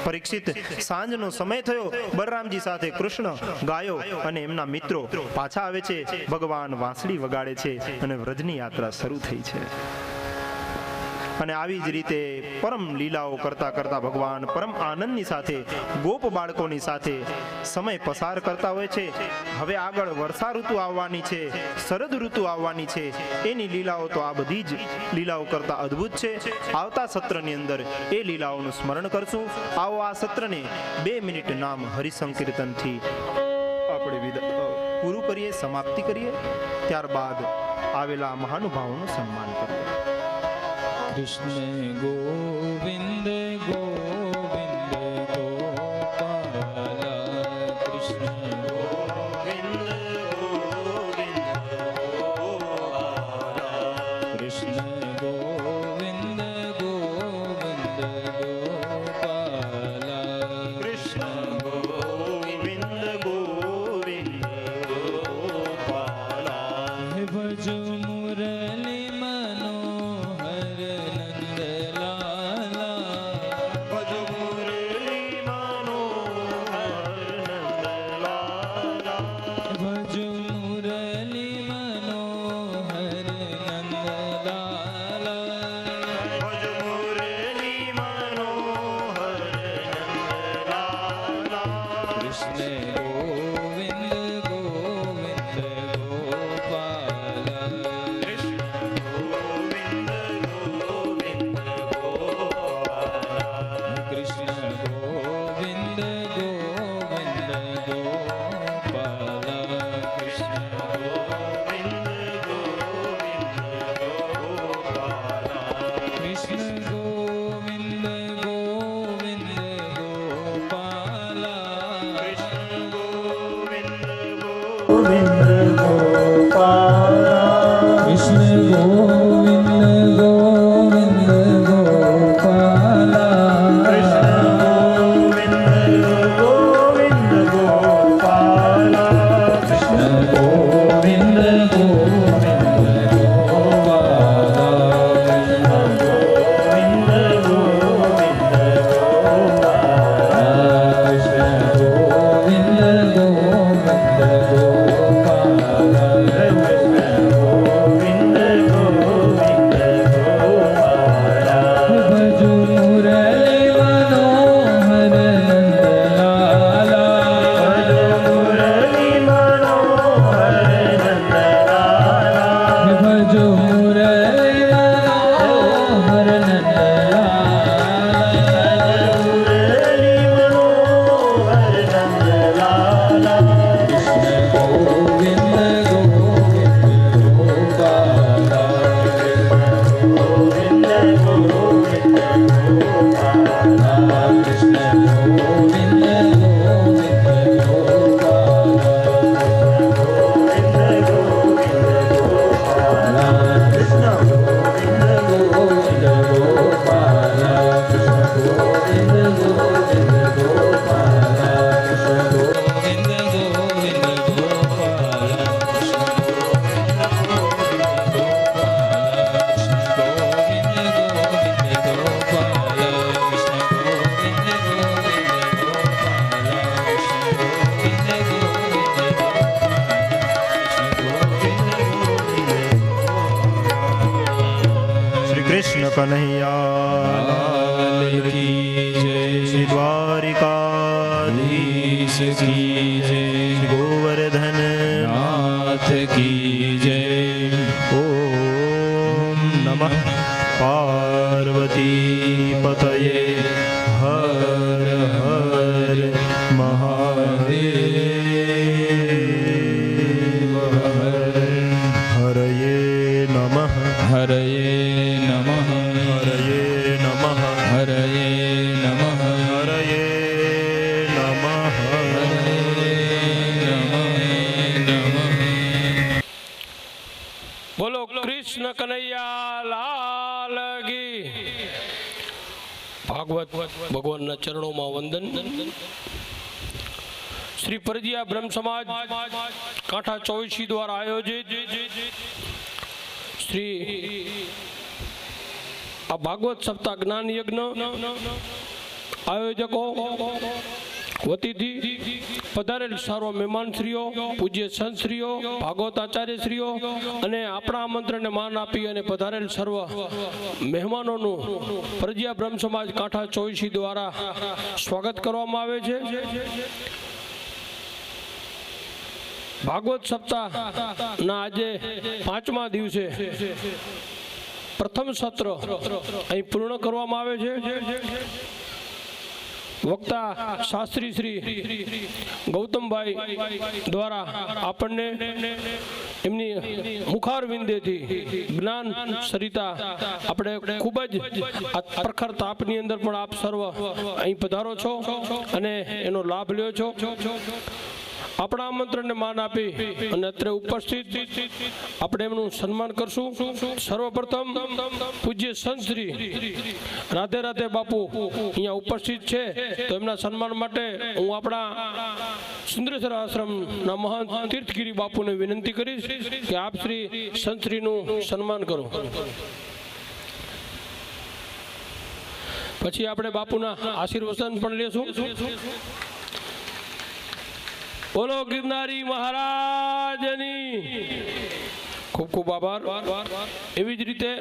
પરીક્ષિત સાંજનો સમય થયો. બલરામજી સાથે કૃષ્ણ, ગાયો અને એમના મિત્રો પાછા આવે છે. ભગવાન વાંસળી વગાડે છે અને વ્રજની યાત્રા શરૂ થઈ છે. અને આવી જ રીતે પરમ લીલાઓ કરતા કરતા ભગવાન પરમ આનંદની સાથે ગોપ બાળકોની સાથે સમય પસાર કરતા હોય છે. હવે આગળ વર્ષા ઋતુ આવવાની છે, શરદ ઋતુ આવવાની છે. એની લીલાઓ તો આ બધી જ લીલાઓ કરતા અદ્ભુત છે. આવતા સત્રની અંદર એ લીલાઓનું સ્મરણ કરશું. આવો આ સત્રને 2 મિનિટ નામ હરિસંકીર્તનથી આપણે પૂરું કરીએ, સમાપ્તિ કરીએ. ત્યારબાદ આવેલા મહાનુભાવોનું સન્માન કરીએ. કૃષ્ણ ગોવિંદ ગોવિંદ ગોપાલ, કૃષ્ણ ગોવિંદ કનૈયા લાલ કી જય. શ્રી દ્વારિકાધીશ કી જય. ગોવર્ધન નાથ કી જય. ઓમ નમઃ પાર્વતી પતયે હર હર મહાદેવ હરયે નમઃ હરયે નમઃ. હરયે નમઃ હરયે નમઃ. હરયે નમઃ બોલો કૃષ્ણ કનૈયા લાલ કી. ભાગવત ભગવાનના ચરણોમાં વંદન. શ્રી પરજીયા બ્રહ્મ સમાજ કાંઠા 24 દ્વારા આયોજિત શ્રી આ ભાગવત સપ્તાહ જ્ઞાન યજ્ઞ આયોજકો વતીથી પધારેલ સર્વ મહેમાનશ્રીઓ, પૂજ્ય સંતશ્રીઓ, ભાગવત આચાર્યશ્રીઓ અને આપણા આમંત્રણને માન આપી અને પધારેલ સર્વ મહેમાનોનું પરજીયા બ્રહ્મ સમાજ કાંઠા 24 દ્વારા સ્વાગત કરવામાં આવે છે. ભાગવત સપ્તાહના આજે 5મા દિવસે પ્રથમ સત્ર અહીં પૂર્ણ કરવામાં આવે છે. વક્તા શાસ્ત્રી શ્રી ગૌતમભાઈ દ્વારા આપણને એમની મુખારવિંદેથી જ્ઞાન સરિતા આપણે ખૂબ જ પ્રખર તાપની અંદર પણ આપ સર્વ અહીં પધારો છો અને એનો લાભ લ્યો છો. આપણા આમંત્રણને માન આપી અને અત્રે ઉપસ્થિત આપણે એમનું સન્માન કરશું. સર્વપ્રથમ પૂજ્ય સંત શ્રી રાધે રાધે બાપુ અહીંયા ઉપસ્થિત છે, તો એમના સન્માન માટે હું આપણા સુંદરેશ્વર આશ્રમના મહાન તીર્થગીરી બાપુને વિનંતી કરીશ કે આપ શ્રી સંત શ્રીનું સન્માન કરો. પછી આપણે બાપુના આશીર્વચન પણ લેશું. બોલો ગિરનારી મહારાજની ખૂબ ખૂબ આભાર. એવી જ રીતે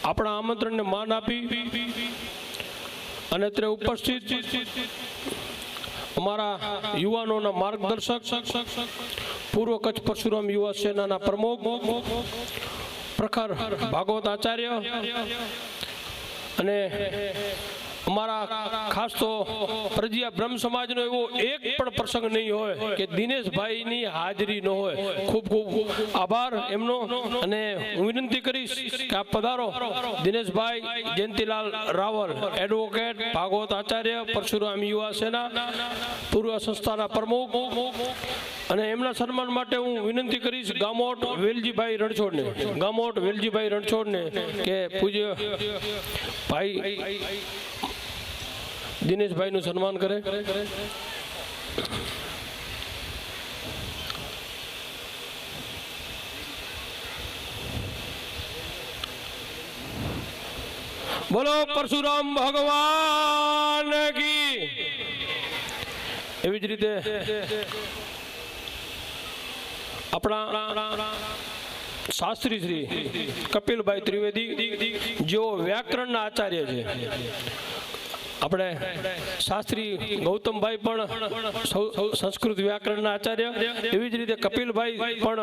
આપણા આમંત્રણને માન આપી અને અત્રે ઉપસ્થિત અમારા યુવાનોના માર્ગદર્શક, પૂર્વ કચ્છ પરશુરામ યુવા સેનાના પ્રમુખ, પ્રખર ભાગવત આચાર્ય અને અમારા ખાસ તો પરજીયા બ્રહ્મ સમાજનો એવો એક પણ પ્રસંગ નહીં હોય કે દિનેશભાઈની હાજરી ન હોય. ખૂબ ખૂબ આભાર એમનો. અને હું વિનંતી કરીશ કે આપ પધારો. દિનેશભાઈ જયંતિલાલ રાવલ, એડવોકેટ, ભાગવત આચાર્ય, પરશુરામ યુવા સેના, પૂર્વ સંસ્થાના પ્રમુખ, અને એમના સન્માન માટે હું વિનંતી કરીશ ગામોટ વેલજીભાઈ રણછોડને કે પૂજ્ય ભાઈ દિનેશભાઈનું સન્માન કરે. બોલો પરશુરામ ભગવાન કી. એવી જ રીતે આપણા શાસ્ત્રી શ્રી કપિલભાઈ ત્રિવેદી જેઓ વ્યાકરણના આચાર્ય છે. આપણે શાસ્ત્રી ગૌતમભાઈ પણ સંસ્કૃત વ્યાકરણના આચાર્ય, એવી જ રીતે કપિલભાઈ પણ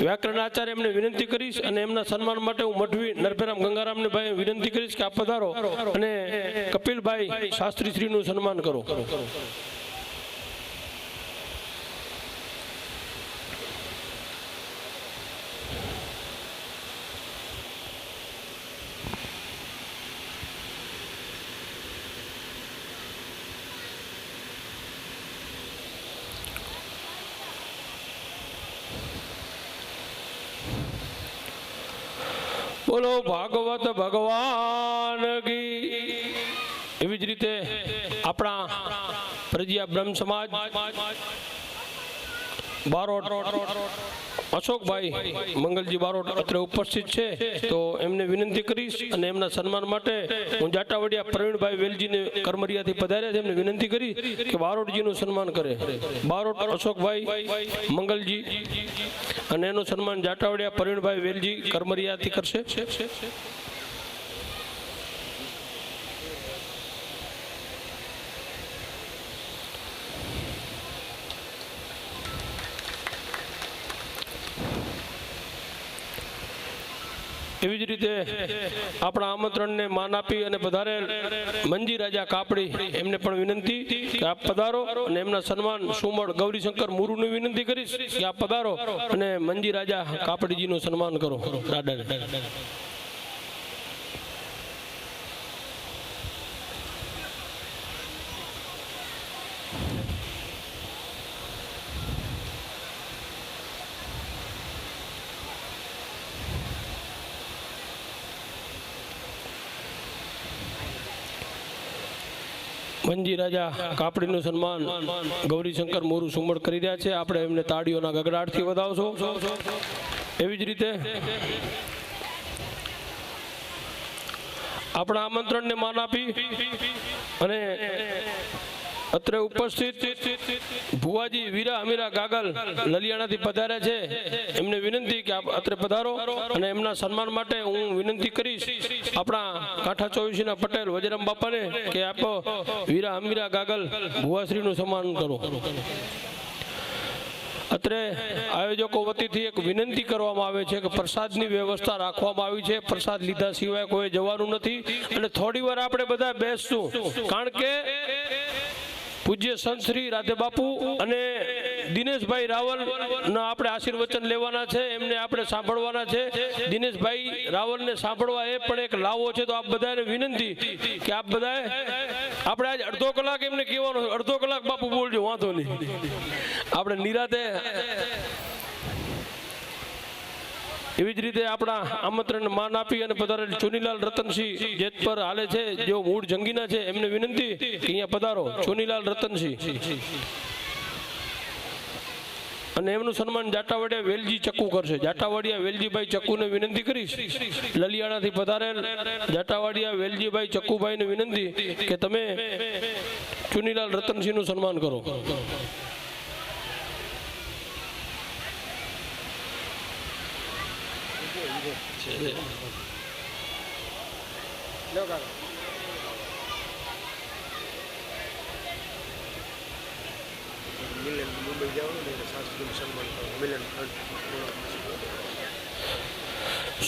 વ્યાકરણ આચાર્ય. એમને વિનંતી કરીશ અને એમના સન્માન માટે હું મઢવી નરભેરામ ગંગારામને ભાઈ વિનંતી કરીશ કે આપ પધારો અને કપિલભાઈ શાસ્ત્રી શ્રીનું સન્માન કરો. બોલો ભાગવત ભગવાન કી. એવી જ રીતે આપણા પરજીયા બ્રહ્મ સમાજ બારોટ અશોકભાઈ મંગલજી બારોટ અત્રે ઉપસ્થિત છે, તો એમને વિનંતી કરીશ અને એમના સન્માન માટે હું જાટાવડિયા પ્રવીણભાઈ વેલજીને કરમરિયાથી પધાર્યા છે, એમને વિનંતી કરી કે બારોટજીનું સન્માન કરે. બારોટ અશોકભાઈ મંગલજી અને એનું સન્માન જાટાવડિયા પ્રવીણભાઈ વેલજી કરમરિયાથી કરશે. એવી જ રીતે આપણા આમંત્રણને માન આપી અને પધારેલ મંજી રાજા કાપડી એમને પણ વિનંતી કે આપ પધારો અને એમના સન્માન સુમળ ગૌરીશંકર મુરુની વિનંતી કરીશ કે આપ પધારો અને મંજી રાજા કાપડીજીનું સન્માન કરો. રાડાને મંજી રાજા કાપડીનું સન્માન ગૌરીશંકર મોરુ સુમળ કરી રહ્યા છે. આપણે એમને તાળીઓના ગગડાટથી વધાવશો. એવી જ રીતે આપણા આમંત્રણને માન આપી અને અત્રે ઉપસ્થિત ભુવાજી વીરા અમીરા ગાગલ લલિયાણાથી પધાર્યા છે. એમને વિનંતી કે આપ અત્રે પધારો અને એમના સન્માન માટે હું વિનંતી કરીશ આપણા કાંઠા ચોવીસીના પટેલ વજરામ બાપાને કે આપ વીરા અમીરા ગાગલ ભુવાશ્રીનું સન્માન કરો. અત્રે આયોજકો વતીથી એક વિનંતી કરવામાં આવે છે કે પ્રસાદની વ્યવસ્થા રાખવામાં આવી છે. પ્રસાદ લીધા સિવાય કોઈ જવાનું નથી અને થોડી વાર આપણે બધા બેસશું, કારણ કે પૂજ્ય સંત શ્રી રાધે બાપુ અને દિનેશભાઈ રાવલ ના આપણે આશીર્વચન લેવાના છે. એમને આપણે સાંભળવાના છે. દિનેશભાઈ રાવલને સાંભળવા એ પણ એક લાવો છે. તો આપ બધાને વિનંતી કે આપ બધાએ આપણે આજ અડધો કલાક એમને કહેવાનું, અડધો કલાક બાપુ બોલજો, વાંધો નહીં, આપણે નિરાતે. એવી જ રીતે આપણા આમંત્રણને માન આપી અને પધારેલ ચોનીલાલ રતનસિંહ જેતપર હાલે છે, જેઓ મૂળ જંગીના છે, એમને વિનંતી કે અહીંયા પધારો. ચોનીલાલ રતનસિંહ અને એમનું સન્માન જાટાવાડિયા વેલજી ચક્કુ કરશે. જાટાવાડિયા વેલજીભાઈ ચક્કુને વિનંતી કરીશ. લલિયાણાથી પધારેલ જાટાવાડિયા વેલજીભાઈ ચક્કુભાઈને વિનંતી કે તમે ચોનીલાલ રતનસિંહનું સન્માન કરો.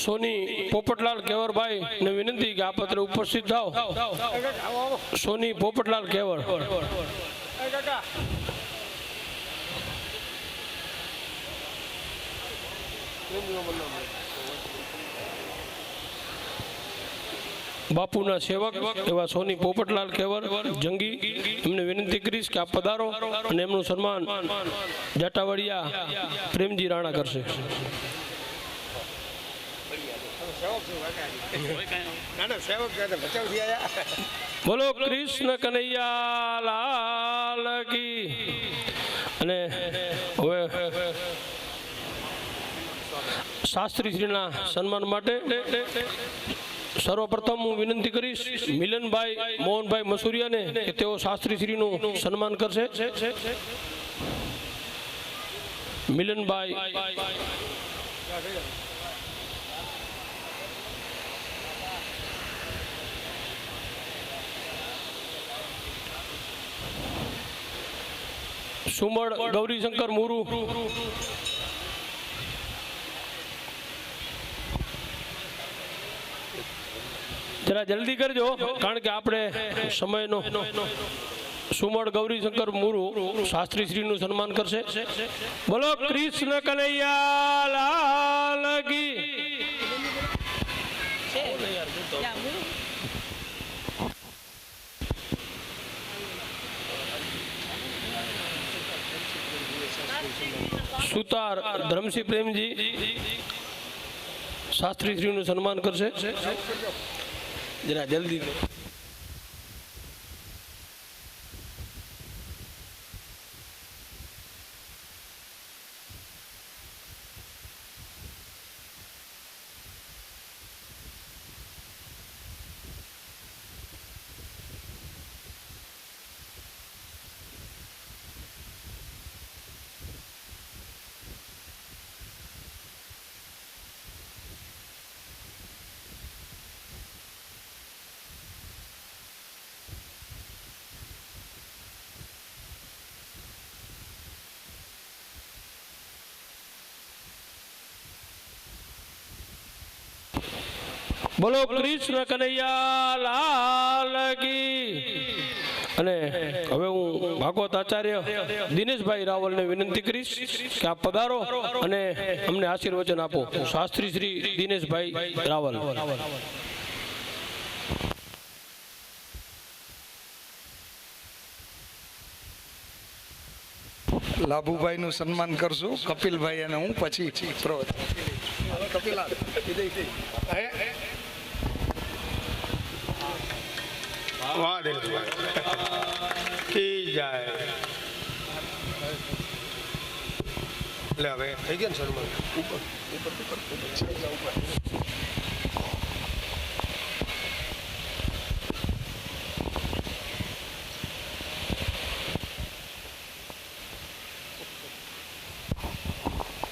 સોની પોપટલાલ કેવરભાઈ ને વિનંતી કે આપ અત્રે ઉપસ્થિત થાઓ. સોની પોપટલાલ કેવર. બાપુના સેવક એવા સોની પોપટલાલ કેવર જંગી, એમને વિનંતી કરીશ કે આપ પધારો અને એમનું સન્માન જાટાવાડિયા પ્રેમજી રાણા કરશે. બોલો કૃષ્ણ કનૈયા લાલ કી. અને હવે શાસ્ત્રીશ્રીના સન્માન માટે સર્વપ્રથમ હું વિનંતી કરીશ મિલનભાઈ મોહનભાઈ મસુરિયાને કે તેઓ શાસ્ત્રીશ્રીનું સન્માન કરશે. મિલનભાઈ સુમળ ગૌરીશંકર મુરુ. જરા જલ્દી કરજો, કારણ કે આપણે સમયનો. સુમળ ગૌરીશંકર મુરુ શાસ્ત્રીશ્રીનું સન્માન કરશે. બોલો કૃષ્ણ કનૈયા લાલ કી. સુતાર ધરમસિંહ પ્રેમજી શાસ્ત્રીશ્રીનું સન્માન કરશે. જરા જલ્દી. બોલો કૃષ્ણ કનૈયા લાલ કી. અને હવે હું ભાગવત આચાર્ય દિનેશભાઈ રાવલને વિનંતી કરીશ કે આપ પધારો અને અમને આશીર્વચન આપો. શાસ્ત્રી શ્રી દિનેશભાઈ રાવલ. લાભુભાઈ નું સન્માન કરશું, કપિલભાઈ અને હું પછી હવે થઈ ગયા ને સન્માન.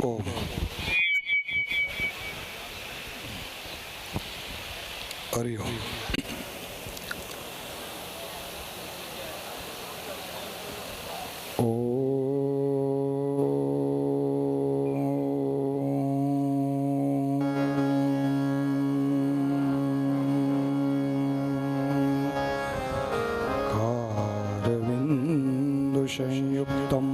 ઓમ હરિ ઓમ. संयुक्तम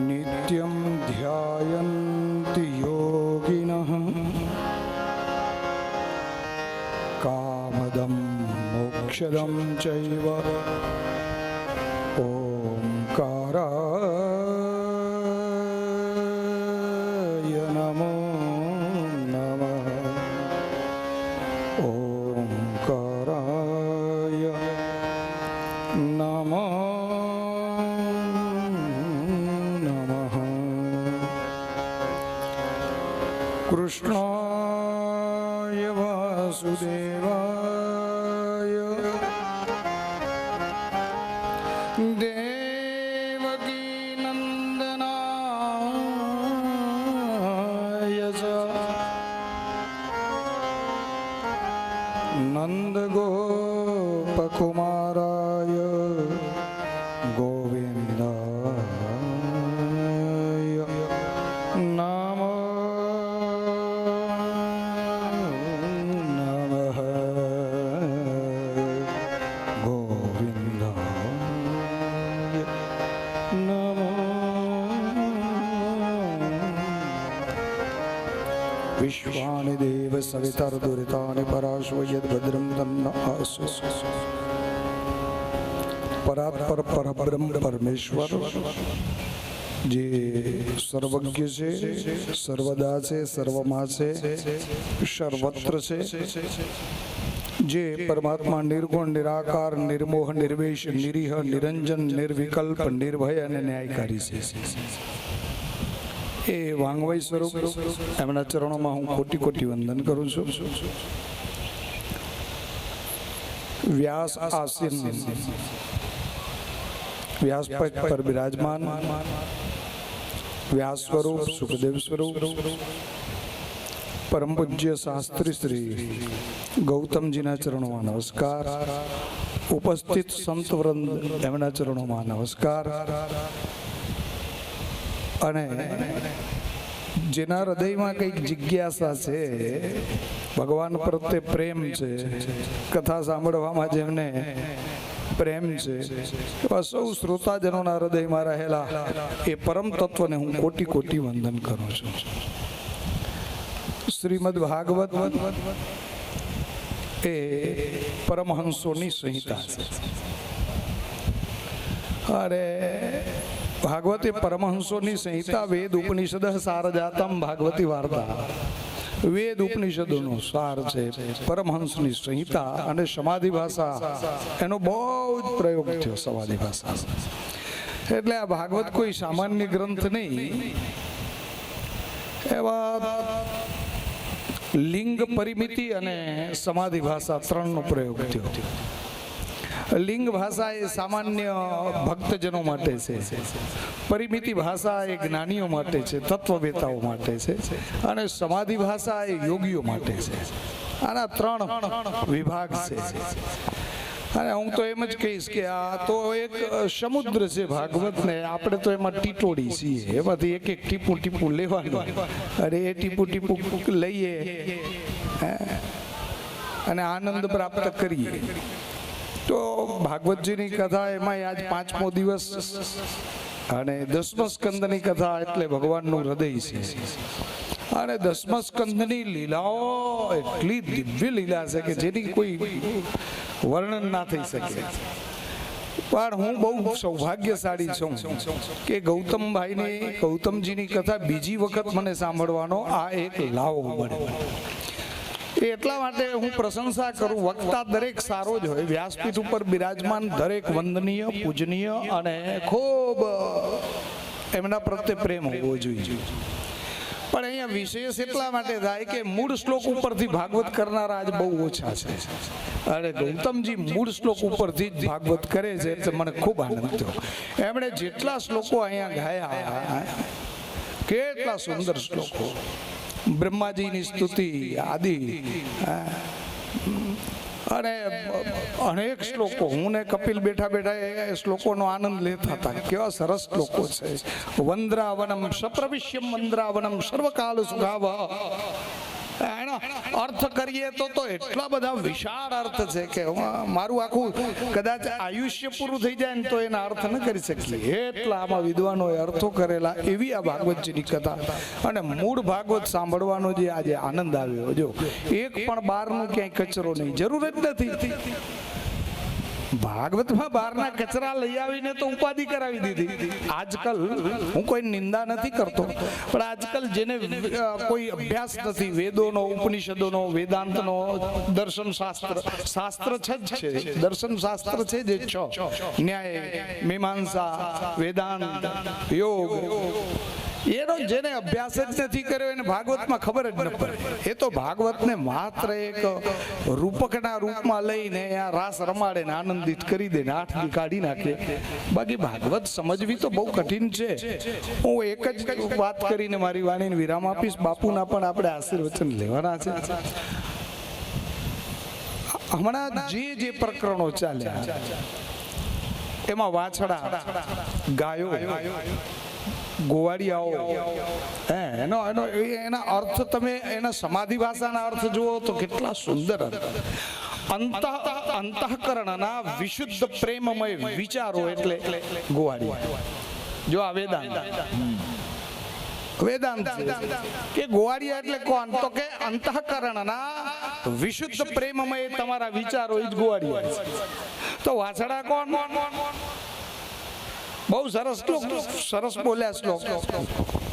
नित्यं ध्यायन्ति योगिनः कामदं मोक्षदं चैव ओंकाराय नमो नमः. ओंकाराय नमो नमः. कृष्णाय वासुदेवाय देवकी नंदनाय च नन्दगोपकुमाराय गोविन्दाय नमो नमः. गोविन्दाय नमो. विश्वानि देव सवितर्दुरितानि पराशो यद्भद्रं तन्न आसु. परात्पर परब्रह्म परमेश्वर જે સર્વજ્ઞ છે, સર્વદા છે, સર્વમાં છે, સર્વત્ર છે, જે પરમાત્મા નિર્ગુણ નિરાકાર નિર્મોહ નિર્વેશ નિરીહ નિરંજન નિર્વિકલ્પ નિર્ભય અને ન્યાયકારી છે. એ વાંગવઈ સ્વરૂપ એમના ચરણોમાં હું કોટી કોટી વંદન કરું છું. વ્યાસ આસીન વ્યાસપદ પર બિરાજમાન વ્યાસ સ્વરૂપ સુખદેવ સ્વરૂપ પરમ પૂજ્ય શાસ્ત્રી શ્રી ગૌતમજીના ચરણોમાં નમસ્કાર. ઉપસ્થિત સંત વૃંદ એમના ચરણોમાં નમસ્કાર. અને જેના હૃદયમાં કંઈક જિજ્ઞાસા છે, ભગવાન પ્રત્યે પ્રેમ છે, કથા સાંભળવામાં જેમને પ્રેમ છે, એવા સૌ શ્રોતાજનોના હૃદયમાં રહેલા એ પરમ તત્વને હું કોટી કોટી વંદન કરું છું. શ્રીમદ ભાગવત એ પરમહંસોની સંહિતા છે. અરે ભાગવતી પરમહંસોની સંહિતા વેદ ઉપનિષદ સારજાતમ ભાગવતી વાર્તા. વેદ ઉપનિષદોનો સાર છે પરમહંસની સંહિતા. અને સમાધિ ભાષા એનો બહુ જ પ્રયોગ થયો. સમાધિ ભાષા એટલે આ ભાગવત કોઈ સામાન્ય ગ્રંથ નહીં. એવા લિંગ પરિમિતિ અને સમાધિ ભાષા ત્રણનો પ્રયોગ થયો. લિંગ ભાષા એ સામાન્ય ભક્તજનો માટે છે, પરિમિતિ ભાષા એ જ્ઞાનીઓ માટે છે, તત્વવેતાઓ માટે છે, અને સમાધિ ભાષા એ યોગીઓ માટે છે. આના ત્રણ વિભાગ છે. અને હું તો એમ જ કહીશ કે આ તો એક સમુદ્ર છે ભાગવત ને, આપણે તો એમાં ટીટોડી છીએ, એમાંથી એક એક ટીપું ટીપું લેવાનું અને એ ટીપું ટીપું લઈએ અને આનંદ પ્રાપ્ત કરીએ. તો ભાગવતજીની કથા એમાં આજ 5મો દિવસ અને 10મા સ્કંદની કથા એટલે ભગવાનનું હૃદય છે. અને 10મા સ્કંદની લીલાઓ એટલી દિવ્ય લીલા છે કે જેની કોઈ વર્ણન ના થઈ શકે. પણ હું બહુ સૌભાગ્યશાળી છું કે ગૌતમજીની કથા બીજી વખત મને સાંભળવાનો આ એક લાવો મળ્યો. એટલા માટે હું પ્રશંસા કરું, વક્તા દરેક સારો જ હોય, વ્યાસપીઠ ઉપર બિરાજમાન દરેક વંદનીય, પૂજનીય અને ખૂબ એમના પ્રત્યે પ્રેમ હોવો જોઈએ. પણ અહીંયા વિશેષ એટલા માટે થાય કે મૂળ શ્લોક ઉપરથી ભાગવત કરનારા આજ બહુ ઓછા છે અને ગૌતમજી મૂળ શ્લોક ઉપરથી જ ભાગવત કરે છે એટલે મને ખૂબ આનંદ થયો. એમણે જેટલા શ્લોકો અહીંયા ગાયા, કેટલા સુંદર શ્લોકો, બ્રહ્માજીની સ્તુતિ આદિ અને અનેક શ્લોકો. હું ને કપિલ બેઠા બેઠા એ શ્લોકોનો આનંદ લેતા હતા. કેવા સરસ શ્લોકો છે. વંદ્રાવનમ સપ્રવિશ્યમ વંદ્રાવનમ સર્વકાલ સુખાવ. એનો અર્થ કરીએ તો એટલા બધા વિશાળ અર્થ છે કે મારું આખું કદાચ આયુષ્ય પૂરું થઈ જાય ને તો એના અર્થ ન કરી શકીએ એટલા આમાં વિદ્વાનોએ અર્થો કરેલા. એવી આ ભાગવતજીની કથા અને મૂળ ભાગવત સાંભળવાનો જે આજે આનંદ આવ્યો, જો એક પણ બહારનો ક્યાંય કચરો નહીં, જરૂર જ નથી. ભાગવતમાં બહારના કચરા લઈ આવીને તો ઉપાધિ કરાવી દીધી. આજકાલ હું કોઈ નિંદા નથી કરતો, પણ આજકાલ જેને કોઈ અભ્યાસ નથી વેદોનો, ઉપનિષદોનો, વેદાંતનો, દર્શન શાસ્ત્ર છે જ છે, દર્શન શાસ્ત્ર છે જે છ, ન્યાય, મીમાંસા, વેદાંત, યોગ, એનો જેને અભ્યાસ જ નથી કર્યો એને ભાગવતમાં ખબર જ ન પડે. એ તો ભાગવતને માત્ર એક રૂપકના રૂપમાં લઈને આ રાસ રમાડે ને આનંદિત કરી દે ને 8 દી કાઢી નાખે. બાકી ભાગવત સમજવી તો બહુ કઠિન છે. હું એક જ વાત કરીને મારી વાણીને વિરામ આપીશ. બાપુના પણ આપણે આશીર્વચન લેવાના છે. હમણાં જે પ્રકરણો ચાલ્યા એમાં વાછડા, ગાયો, ગોવાળિયાઓ, એના અર્થ તમે એના સમાધિ ભાષાના અર્થ જુઓ તો કેટલા સુંદર અંતઃકરણના વિશુદ્ધ પ્રેમમય વિચારો એટલે ગોવાળિયા. જો આ વેદાંત કે ગોવાળિયા એટલે કોણ? તો કે અંતઃકરણના વિશુદ્ધ પ્રેમમય તમારા વિચારો એ જ ગોવાળિયા. તો વાછડા કોણ? બહુ સરસ બોલ્યા શ્લોક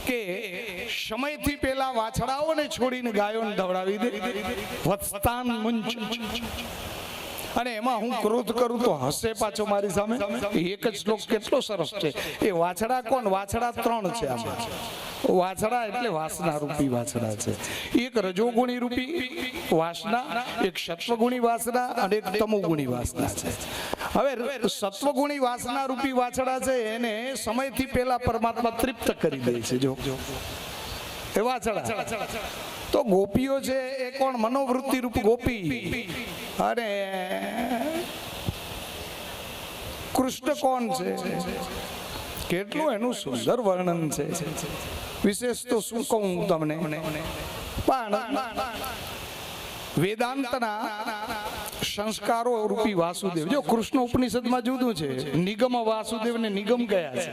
કે સમયથી પેલા વાછડાઓને છોડીને ગાયોને દવડાવી દે. વત્સ્તાન મુંચ. અને એમાં હું ક્રોધ કરું તો હસે પાછો મારી સામે. એક જ શ્લોક કેટલો સરસ છે. એ વાછડા કોણ? વાછડા 3 છે આમાં. વાછડા એટલે વાસના રૂપી વાછડા છે. એક રજોગુણી રૂપી વાસના, એક સત્વગુણી વાસના અને એક તમોગુણી વાસના છે. હવે સત્વગુણી વાસના રૂપી વાછડા છે એને સમયથી પહેલા પરમાત્મા તૃપ્ત કરી દે છે. જો એ વાછડા. તો ગોપીઓ છે એ કોણ? મનોવૃત્તિ રૂપ ગોપી. અને કૃષ્ણ કોણ છે? કેટલું એનું સુંદર વર્ણન છે. વિશેષ તો શું કહું તમને, પણ વેદાંતના સંસ્કારો રૂપી વાસુદેવ. જો કૃષ્ણ ઉપનિષદમાં જુદું છે, નિગમ વાસુદેવ ને નિગમ કયા છે?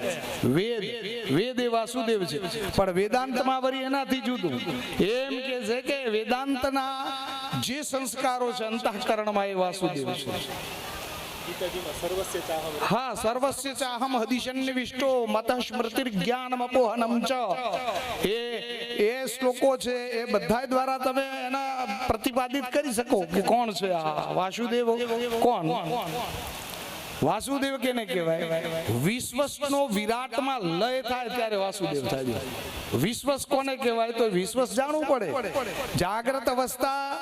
વેદ એ વાસુદેવ છે, પણ વેદાંતમાં વળી એનાથી જુદું. એમ કે છે કે વેદાંતના જે સંસ્કારો છે અંતઃકરણમાં એ વાસુદેવ છે. હા, સર્વસ્ય ચાહમ હદિશન્નિવિષ્ટો મતઃ સ્મૃતિર જ્ઞાનમ અપોહનમ ચ. એ શ્લોકો છે એ બધા દ્વારા તમે એના પ્રતિપાદિત કરી શકો કે કોણ છે આ વાસુદેવ. કોણ વાસુદેવ કેને કહેવાય? વિશ્વસનો વિરાટમાં લય થાય ત્યારે વાસુદેવ થાય. વિશ્વસ કોને કહેવાય? તો વિશ્વસ જાણવું પડે. જાગ્રત અવસ્થા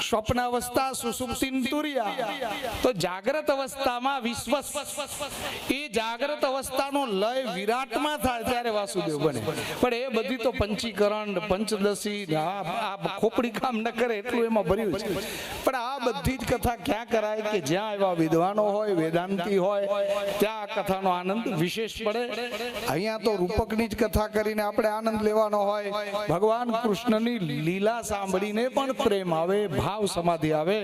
સ્વપ્નાવસ્થા સુષુપ્તિ તુર્યા. તો જાગ્રત અવસ્થામાં વિશ્વ, એ જાગ્રત અવસ્થાનો લય વિરાટમાં થાય ત્યારે વાસુદેવ બને. પણ એ બધી તો પંચીકરણ પંચદશી આ ખોપડી કામ ન કરે એટલું એમાં ભર્યું છે. પણ આ બધી જ કથા ક્યાં કરાય કે જ્યાં એવા વિદ્વાનો હોય, વેદાંતી હોય, ત્યાં આ કથાનો આનંદ વિશેષ પડે. અહીંયા તો રૂપકની જ કથા કરીને આપણે આનંદ લેવાનો હોય. ભગવાન કૃષ્ણની લીલા સાંભળીને પણ પ્રેમ આવે, ભાવ સમાધિ આવે.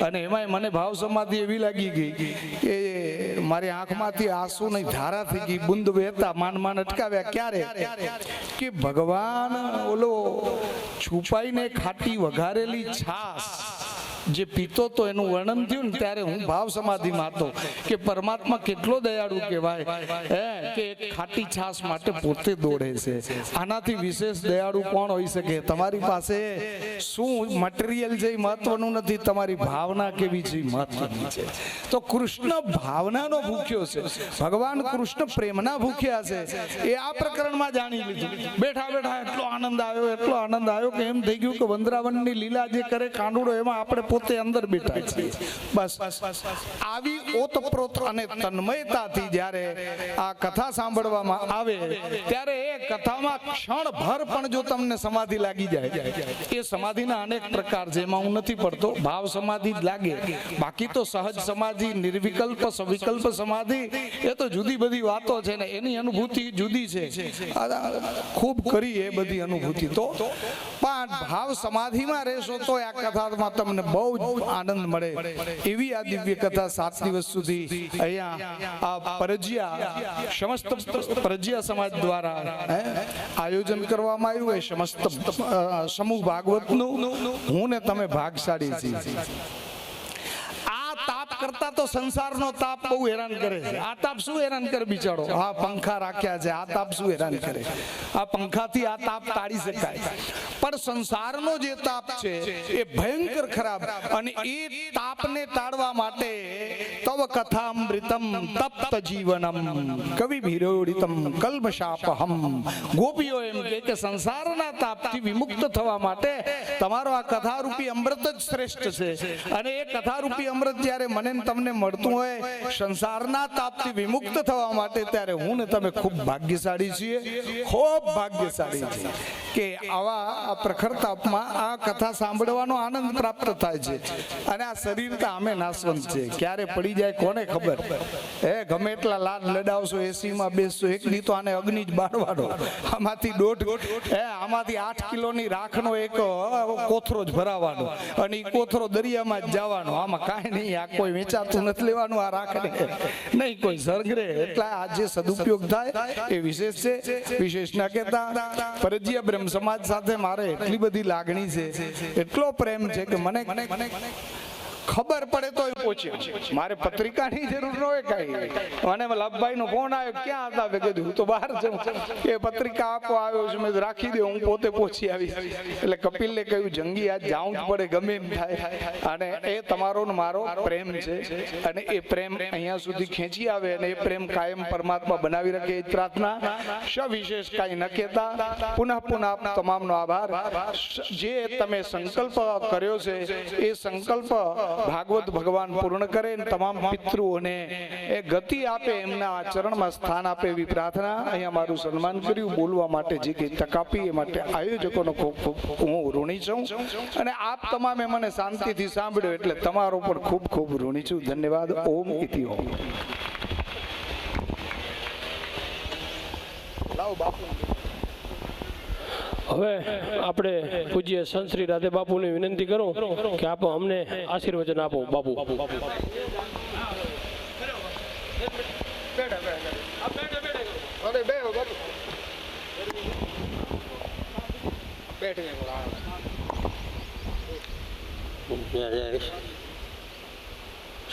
અને એમાંય મને ભાવ સમાધિ એવી લાગી ગઈ કે મારી આંખમાંથી આંસુ નહીં ધારા થઈ ગઈ, બુંદ વહેતા માન અટકાવ્યા. ક્યારે કે ભગવાન ઓલો છુપાઈને ખાટી વઘારેલી છાસ જે પીતો તો એનું વર્ણન થયું ને ત્યારે હું ભાવ સમાધિમાં હતો કે પરમાત્મા કેટલો દયાળુ કહેવાય કે ખાટી છાસ માટે પોતે દોડે છે. આનાથી વિશેષ દયાળુ કોણ હોઈ શકે? તમારી પાસે શું મટીરિયલ છે એ મહત્વનું નથી, તમારી ભાવના કેવી છે એ મહત્વની છે. તો કૃષ્ણ ભાવનાનો ભૂખ્યો છે, ભગવાન કૃષ્ણ પ્રેમના ભૂખ્યા છે. એ આ પ્રકરણમાં જાણી લીધું. બેઠા બેઠા એટલો આનંદ આવ્યો કે એમ થઈ ગયું કે વંદરાવનની લીલા જે કરે કાંડુડો એમાં આપણે પોતે અંદર બેઠા છીએ. બસ આવી ઓતપ્રોત અને તન્મયતાથી જ્યારે આ કથા સાંભળવામાં આવે ત્યારે એ કથામાં ક્ષણભર પણ જો તમને સમાધિ લાગી જાય, એ સમાધિના અનેક પ્રકાર છે, એમાં હું નથી પડતો, ભાવ સમાધિ જ લાગે. બાકી તો સહજ સમાધિ, નિર્વિકલ્પ સવિકલ્પ સમાધિ એ તો જુદી બધી વાતો છે ને, એની અનુભૂતિ જુદી છે. ખૂબ કરી એ બધી અનુભૂતિ તો, પણ ભાવ સમાધિમાં રહેશો તો આ કથામાં તમને બહુ આનંદ મળે. એવી આ દિવ્ય કથા 7 દિવસ સુધી અહીંયા આ પરજિયા સમસ્ત પરજિયા સમાજ દ્વારા આયોજન કરવામાં આવ્યું. એ સમસ્ત સમૂહ ભાગવતનું હું ને તમે ભાગશાળી છીએ. તાપ કરતા તો સંસારનો તાપ બહુ હેરાન કરે છે. આ તાપ શું હેરાન કરે બિચારો? આ પંખા રાખ્યા છે, આ તાપ શું હેરાન કરે? આ પંખાથી આ તાપ ટાળી શકાય. પણ સંસારનો જે તાપ છે એ ભયંકર ખરાબ, અને એ તાપને ટાળવા માટે તવ કથામૃતમ તપ્ત જીવનમ કવિ ભીરોડિતમ કલ્મશાપહમ. ગોપીઓ એમ કે સંસારના તાપથી વિમુક્ત થવા માટે તમારો આ કથારૂપી અમૃત જ શ્રેષ્ઠ છે. અને એ કથારૂપી અમૃત જ્યારે મને તમને મળતું હોય સંસારના તાપથી વિમુક્ત થવા માટે, ત્યારે હું ને તમે ખૂબ ભાગ્યશાળી છીએ, ખૂબ ભાગ્યશાળી છીએ કે આવા પ્રખર તાપમાં આ કથા સાંભળવાનો આનંદ પ્રાપ્ત થાય છે. અને આ શરીર તો આમે નાશવંત છે, ક્યારે પડી જાય કોને ખબર? ગમે એટલા લાડ લડાવશો, એસીમાં બેસશો, એક દી તો આને અગ્નિ જ બાળવાનો. આમાંથી 8 કિલોની રાખનો એક કોથરો જ ભરાવાનો, અને એ કોથરો દરિયામાં જ જવાનો. આમાં કાંઈ નહીં, આ કોઈ વેચાતું નથી લેવાનું, આ રાખને નહીં કોઈ સર્ગરે. એટલે આ જે સદુપયોગ થાય એ વિશેષ છે. વિશેષ ના કહેતા પરજીયા બ્રહ્મ સમાજ સાથે મારે એટલી બધી લાગણી છે, એટલો પ્રેમ છે કે મને ખબર પડે તો પહોંચ્યો. મારે પત્રિકાની જરૂર ન હોય કાંઈ. મને લાભભાઈ નો ફોન આવ્યો, ક્યાં હતા? મેં કીધું હું તો બહાર છું. એ પત્રિકા આપવા આવ્યો છું. મેં રાખી દે, હું પોતે પહોંચી આવી. એટલે કપિલને કહ્યું જંગી આજ જાવું જ પડે ગમે એમ થાય. અને એ તમારો ને મારો પ્રેમ છે, અને એ પ્રેમ અહીંયા સુધી ખેંચી આવે અને એ પ્રેમ કાયમ પરમાત્મા બનાવી રાખે એ જ પ્રાર્થના. સવિશેષ કાંઈ ન કહેતા પુનઃ તમામનો આભાર. જે તમે સંકલ્પ કર્યો છે એ સંકલ્પ ભાગવત ભગવાન પૂર્ણ કરે, તમામ પિતૃઓને એ ગતિ આપે, એમના ચરણમાં સ્થાન આપે એવી પ્રાર્થના. અહીંયા મારું સન્માન કર્યું, બોલવા માટે જે કંઈ તક આપી એ માટે આયોજકોનો ખૂબ ખૂબ હું ઋણી છું. અને આપ તમામે મને શાંતિથી સાંભળ્યો એટલે તમારો પણ ખૂબ ખૂબ ઋણી છું. ધન્યવાદ. ઓમ ઇતિ ઓમ. હવે આપણે પૂજ્ય સંત શ્રી રાધે બાપુને વિનંતી કરું કે આપ અમને આશીર્વચન આપો. બાપુ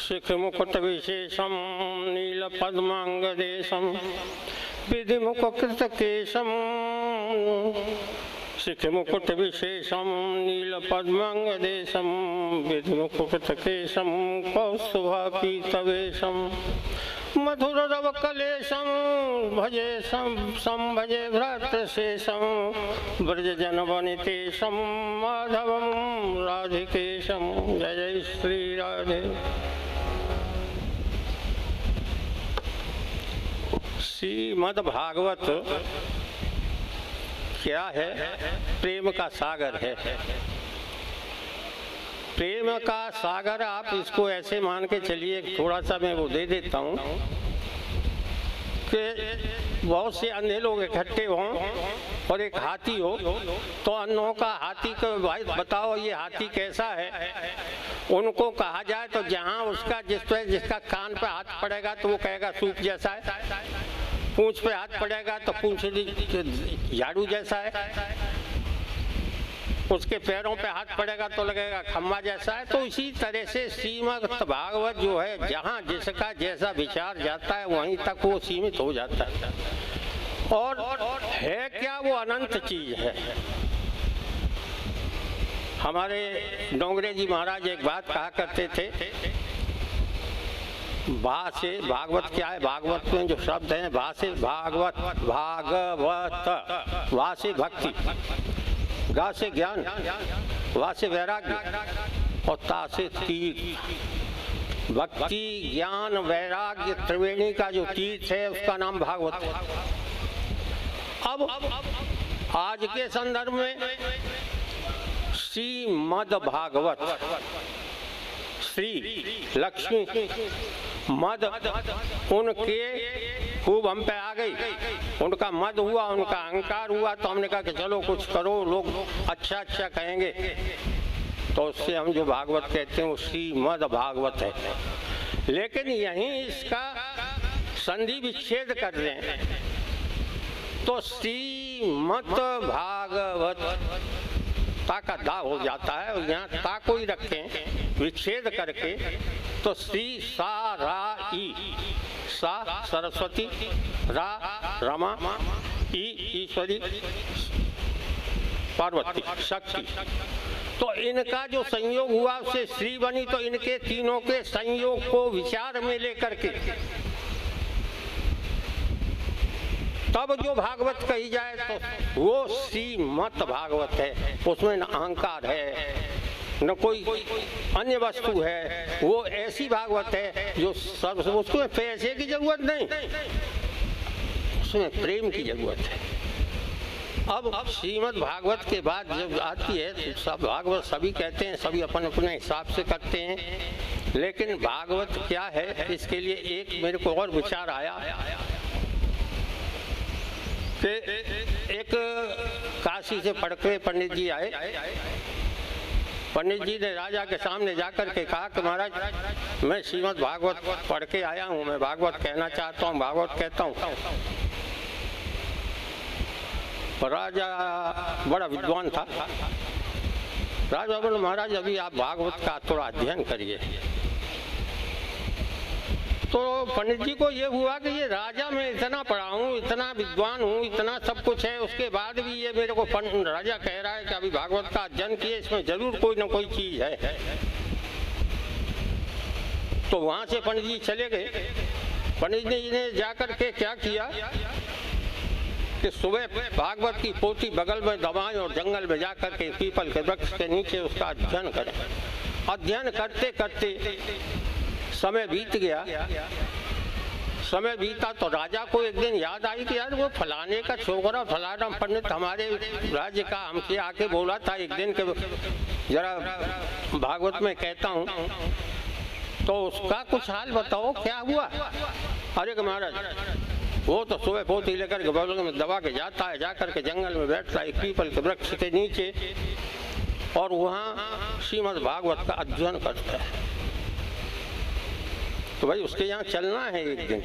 શિખ મુકુટ વિશેષમ નીલ પદ્માંગ દેશમ વિધિ મુકુટ કેશમ. શિખ મુકુટ વિશેષમ નીલ પદ્માંગ દેશમ વિધિ મુકુટ કેશમ કૌસ્તુભા પીતવેશમ मधुर रव कलेशम भजे सम भजे भ्रातृशेषम ब्रज जन वनितेशम माधवम राधिकेशम। जय जय श्री राधे। श्रीमद् भागवत क्या है? प्रेम का सागर है। प्रेम का सागर, आप इसको ऐसे मान के चलिए, थोड़ा सा मैं वो दे देता हूँ कि बहुत से अंधे लोग इकट्ठे हों और एक हाथी हो, तो अन्नों का हाथी को भाई बताओ ये हाथी कैसा है। उनको कहा जाए तो जहाँ उसका जिसका कान पे हाथ पड़ेगा तो वो कहेगा सूप जैसा है, पूंछ पे हाथ पड़ेगा तो पूंछ झाड़ू जैसा है, उसके पैरों पे हाथ पड़ेगा तो लगेगा खम्मा जैसा है। तो इसी तरह से श्रीमद् भागवत जो है, जहाँ जिसका जैसा विचार जाता है वहीं तक वो सीमित हो जाता है। और है क्या? वो अनंत चीज है। हमारे डोंगरे जी महाराज एक बात कहा करते थे, भा से भागवत क्या है? भागवत में जो शब्द है, भा से भागवत, भागवत, वा से भक्ति, गा से ज्ञान, वा से वैराग्य और ता से तीर्थ। भक्ति, ज्ञान, वैराग्य त्रिवेणी का जो तीर्थ है उसका नाम भागवत है। अब आज के संदर्भ में श्रीमद् भागवत, श्री लक्ष्मी मद उनके खूब हम पे आ गई, उनका मद हुआ, उनका अहंकार हुआ, तो हमने कहा कि चलो कुछ करो, लोग अच्छा अच्छा कहेंगे। तो उससे हम जो भागवत कहते हैं वो श्रीमद् भागवत है। लेकिन यहीं इसका संधि विच्छेद कर दें तो श्रीमद् भागवत ता का दा हो जाता है, और यहाँ ता को ही रखें विच्छेद करके तो श्री सा रा ई, सा सरस्वती, रा रमा, ई ईश्वरी, पार्वती शक्ति। तो इनका जो संयोग हुआ उससे श्री बनी। तो इनके तीनों के संयोग को विचार में लेकर के तब जो भागवत कही जाए तो वो श्रीमद् भागवत है। उसमें न अहंकार है न कोई अन्य वस्तु है, वो ऐसी भागवत है जो सब, उसमें पैसे की जरूरत नहीं, उसमें प्रेम की जरूरत है। अब श्रीमद् भागवत के बाद जब आती है तो सब भागवत सभी कहते हैं, सभी अपने अपने हिसाब से करते हैं, लेकिन भागवत क्या है इसके लिए एक मेरे को और विचार आया कि एक काशी से पढ़के पंडित जी आए। पंडित जी ने राजा के सामने जाकर के कहा कि महाराज मैं श्रीमद् भागवत पढ़ के आया हूँ, मैं भागवत कहना चाहता हूँ, भागवत कहता हूँ। राजा बड़ा विद्वान था। राजा बोले महाराज अभी आप भागवत का थोड़ा अध्ययन करिए। तो पंडित जी को ये हुआ कि ये राजा मैं इतना पढ़ा हूँ, इतना विद्वान हूँ, इतना सब कुछ है, उसके बाद भी ये मेरे को राजा कह रहा है कि अभी भागवत का अध्ययन किए, इसमें जरूर कोई ना कोई चीज है। तो वहां से पंडित जी चले गए। पंडित जी ने जाकर के क्या किया कि सुबह भागवत की पोथी बगल में दबाएं और जंगल में जाकर के पीपल के वृक्ष के नीचे उसका अध्ययन करें। अध्ययन करते करते समय बीत गया। समय बीता तो राजा को एक दिन याद आई कि यार वो फलाने का छोकरा फलाना पंडित हमारे राज्य का हमसे आके बोला था एक दिन के जरा भागवत में कहता हूँ, तो उसका कुछ हाल बताओ क्या हुआ। अरे कि महाराज वो तो सुबह पोथी लेकर के बगल में दबा के जाता है, जाकर के जंगल में बैठता है पीपल के वृक्ष के नीचे और वहाँ श्रीमद् भागवत का अध्ययन करता है। तो भाई उसके यहाँ चलना है एक दिन।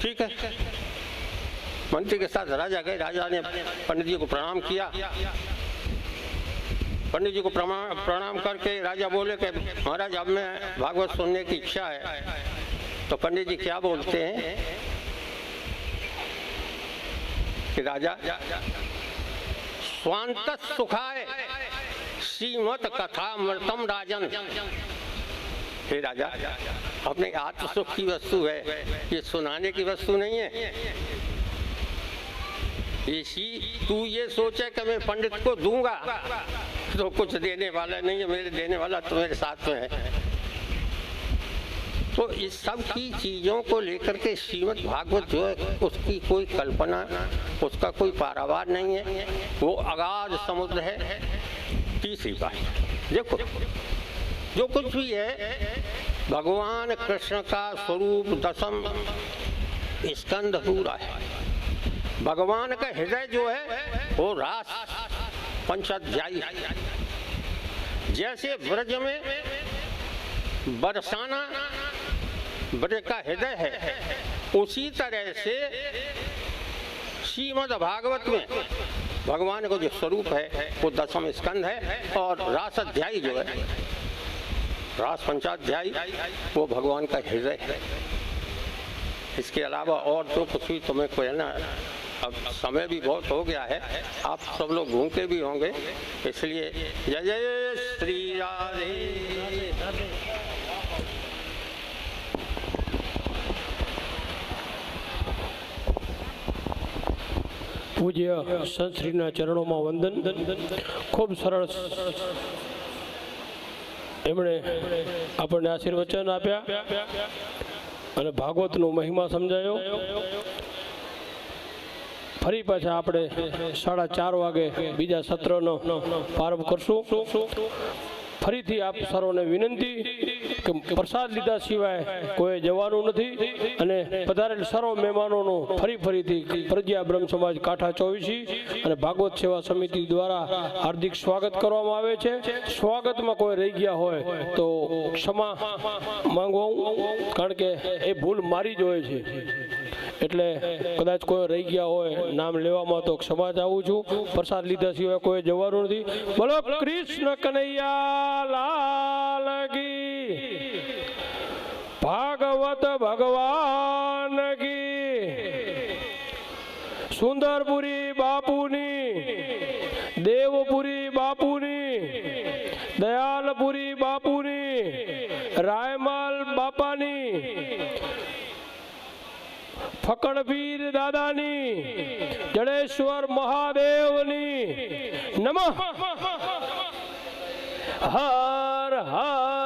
ठीक है, मंत्री के साथ राजा गए। राजा ने पंडित जी को प्रणाम किया। पंडित जी को प्रणाम करके राजा बोले कि महाराज अब मैं भागवत सुनने की इच्छा है। तो पंडित जी क्या बोलते हैं कि राजा स्वांत सुखाय श्रीमत कथा मृतम राजन। हे राजा अपने आत्म सुख की वस्तु है, ये सुनाने की वस्तु नहीं है। इसी तू ये सोचे कि मैं पंडित को दूंगा तो कुछ देने वाला नहीं है, मेरे देने वाला तो मेरे साथ में है। तो इस सब की चीज़ों को लेकर के श्रीमद् भागवत जो है उसकी कोई कल्पना, उसका कोई पारावार नहीं है, वो अगाध समुद्र है। तीसरी बात देखो, जो कुछ भी है भगवान कृष्ण का स्वरूप दशम स्कंद पूरा है। भगवान का हृदय जो है वो रास पंचाध्यायी है। जैसे ब्रज में बरसाना ब्रज का हृदय है, उसी तरह से श्रीमद् भागवत में भगवान का जो स्वरूप है वो दशम स्कंद है, और रास अध्यायी जो है, रास पंचाध्यायी, वो भगवान का हृदय है। इसके अलावा और तो कुछ भी तुम्हें कोई है ना, अब समय भी बहुत हो गया है, आप सब लोग घूमते भी होंगे, इसलिए जय जय श्री राधे। પૂજ્ય સંતશ્રીના ચરણોમાં વંદન। ખૂબ સરળ એમણે આપણને આશીર્વચન આપ્યા અને ભાગવતનો મહિમા સમજાયો। ફરી પાછા આપણે 4:30 વાગે બીજા સત્રનો પ્રારંભ કરશું। ફરીથી આપ સર્વને વિનંતી કે પ્રસાદ લીધા સિવાય કોઈ જવાનું નથી, અને પધારેલ સર્વ મહેમાનોનું ફરીથી પ્રજ્ઞા બ્રહ્મ સમાજ કાંઠા 24 અને ભાગવત સેવા સમિતિ દ્વારા હાર્દિક સ્વાગત કરવામાં આવે છે। સ્વાગતમાં કોઈ રહી ગયા હોય તો ક્ષમા માંગવા, કારણ કે એ ભૂલ મારી જ હોય છે, એટલે કદાચ કોઈ રહી ગયા હોય નામ લેવામાં તો ક્ષમા ચાહું છું। પ્રસાદ લીધા સિવાય કોઈ જવાનું નથી। બોલો કૃષ્ણ કનૈયા લાલ કી, ભાગવત ભગવાન કી, સુંદરપુરી બાપુની, દેવપુરી બાપુની, દયાલપુરી બાપુની, રાયમાલ બાપાની, ફકણપીર દાદાની, જડેશ્વર મહાદેવની નમઃ। હર હર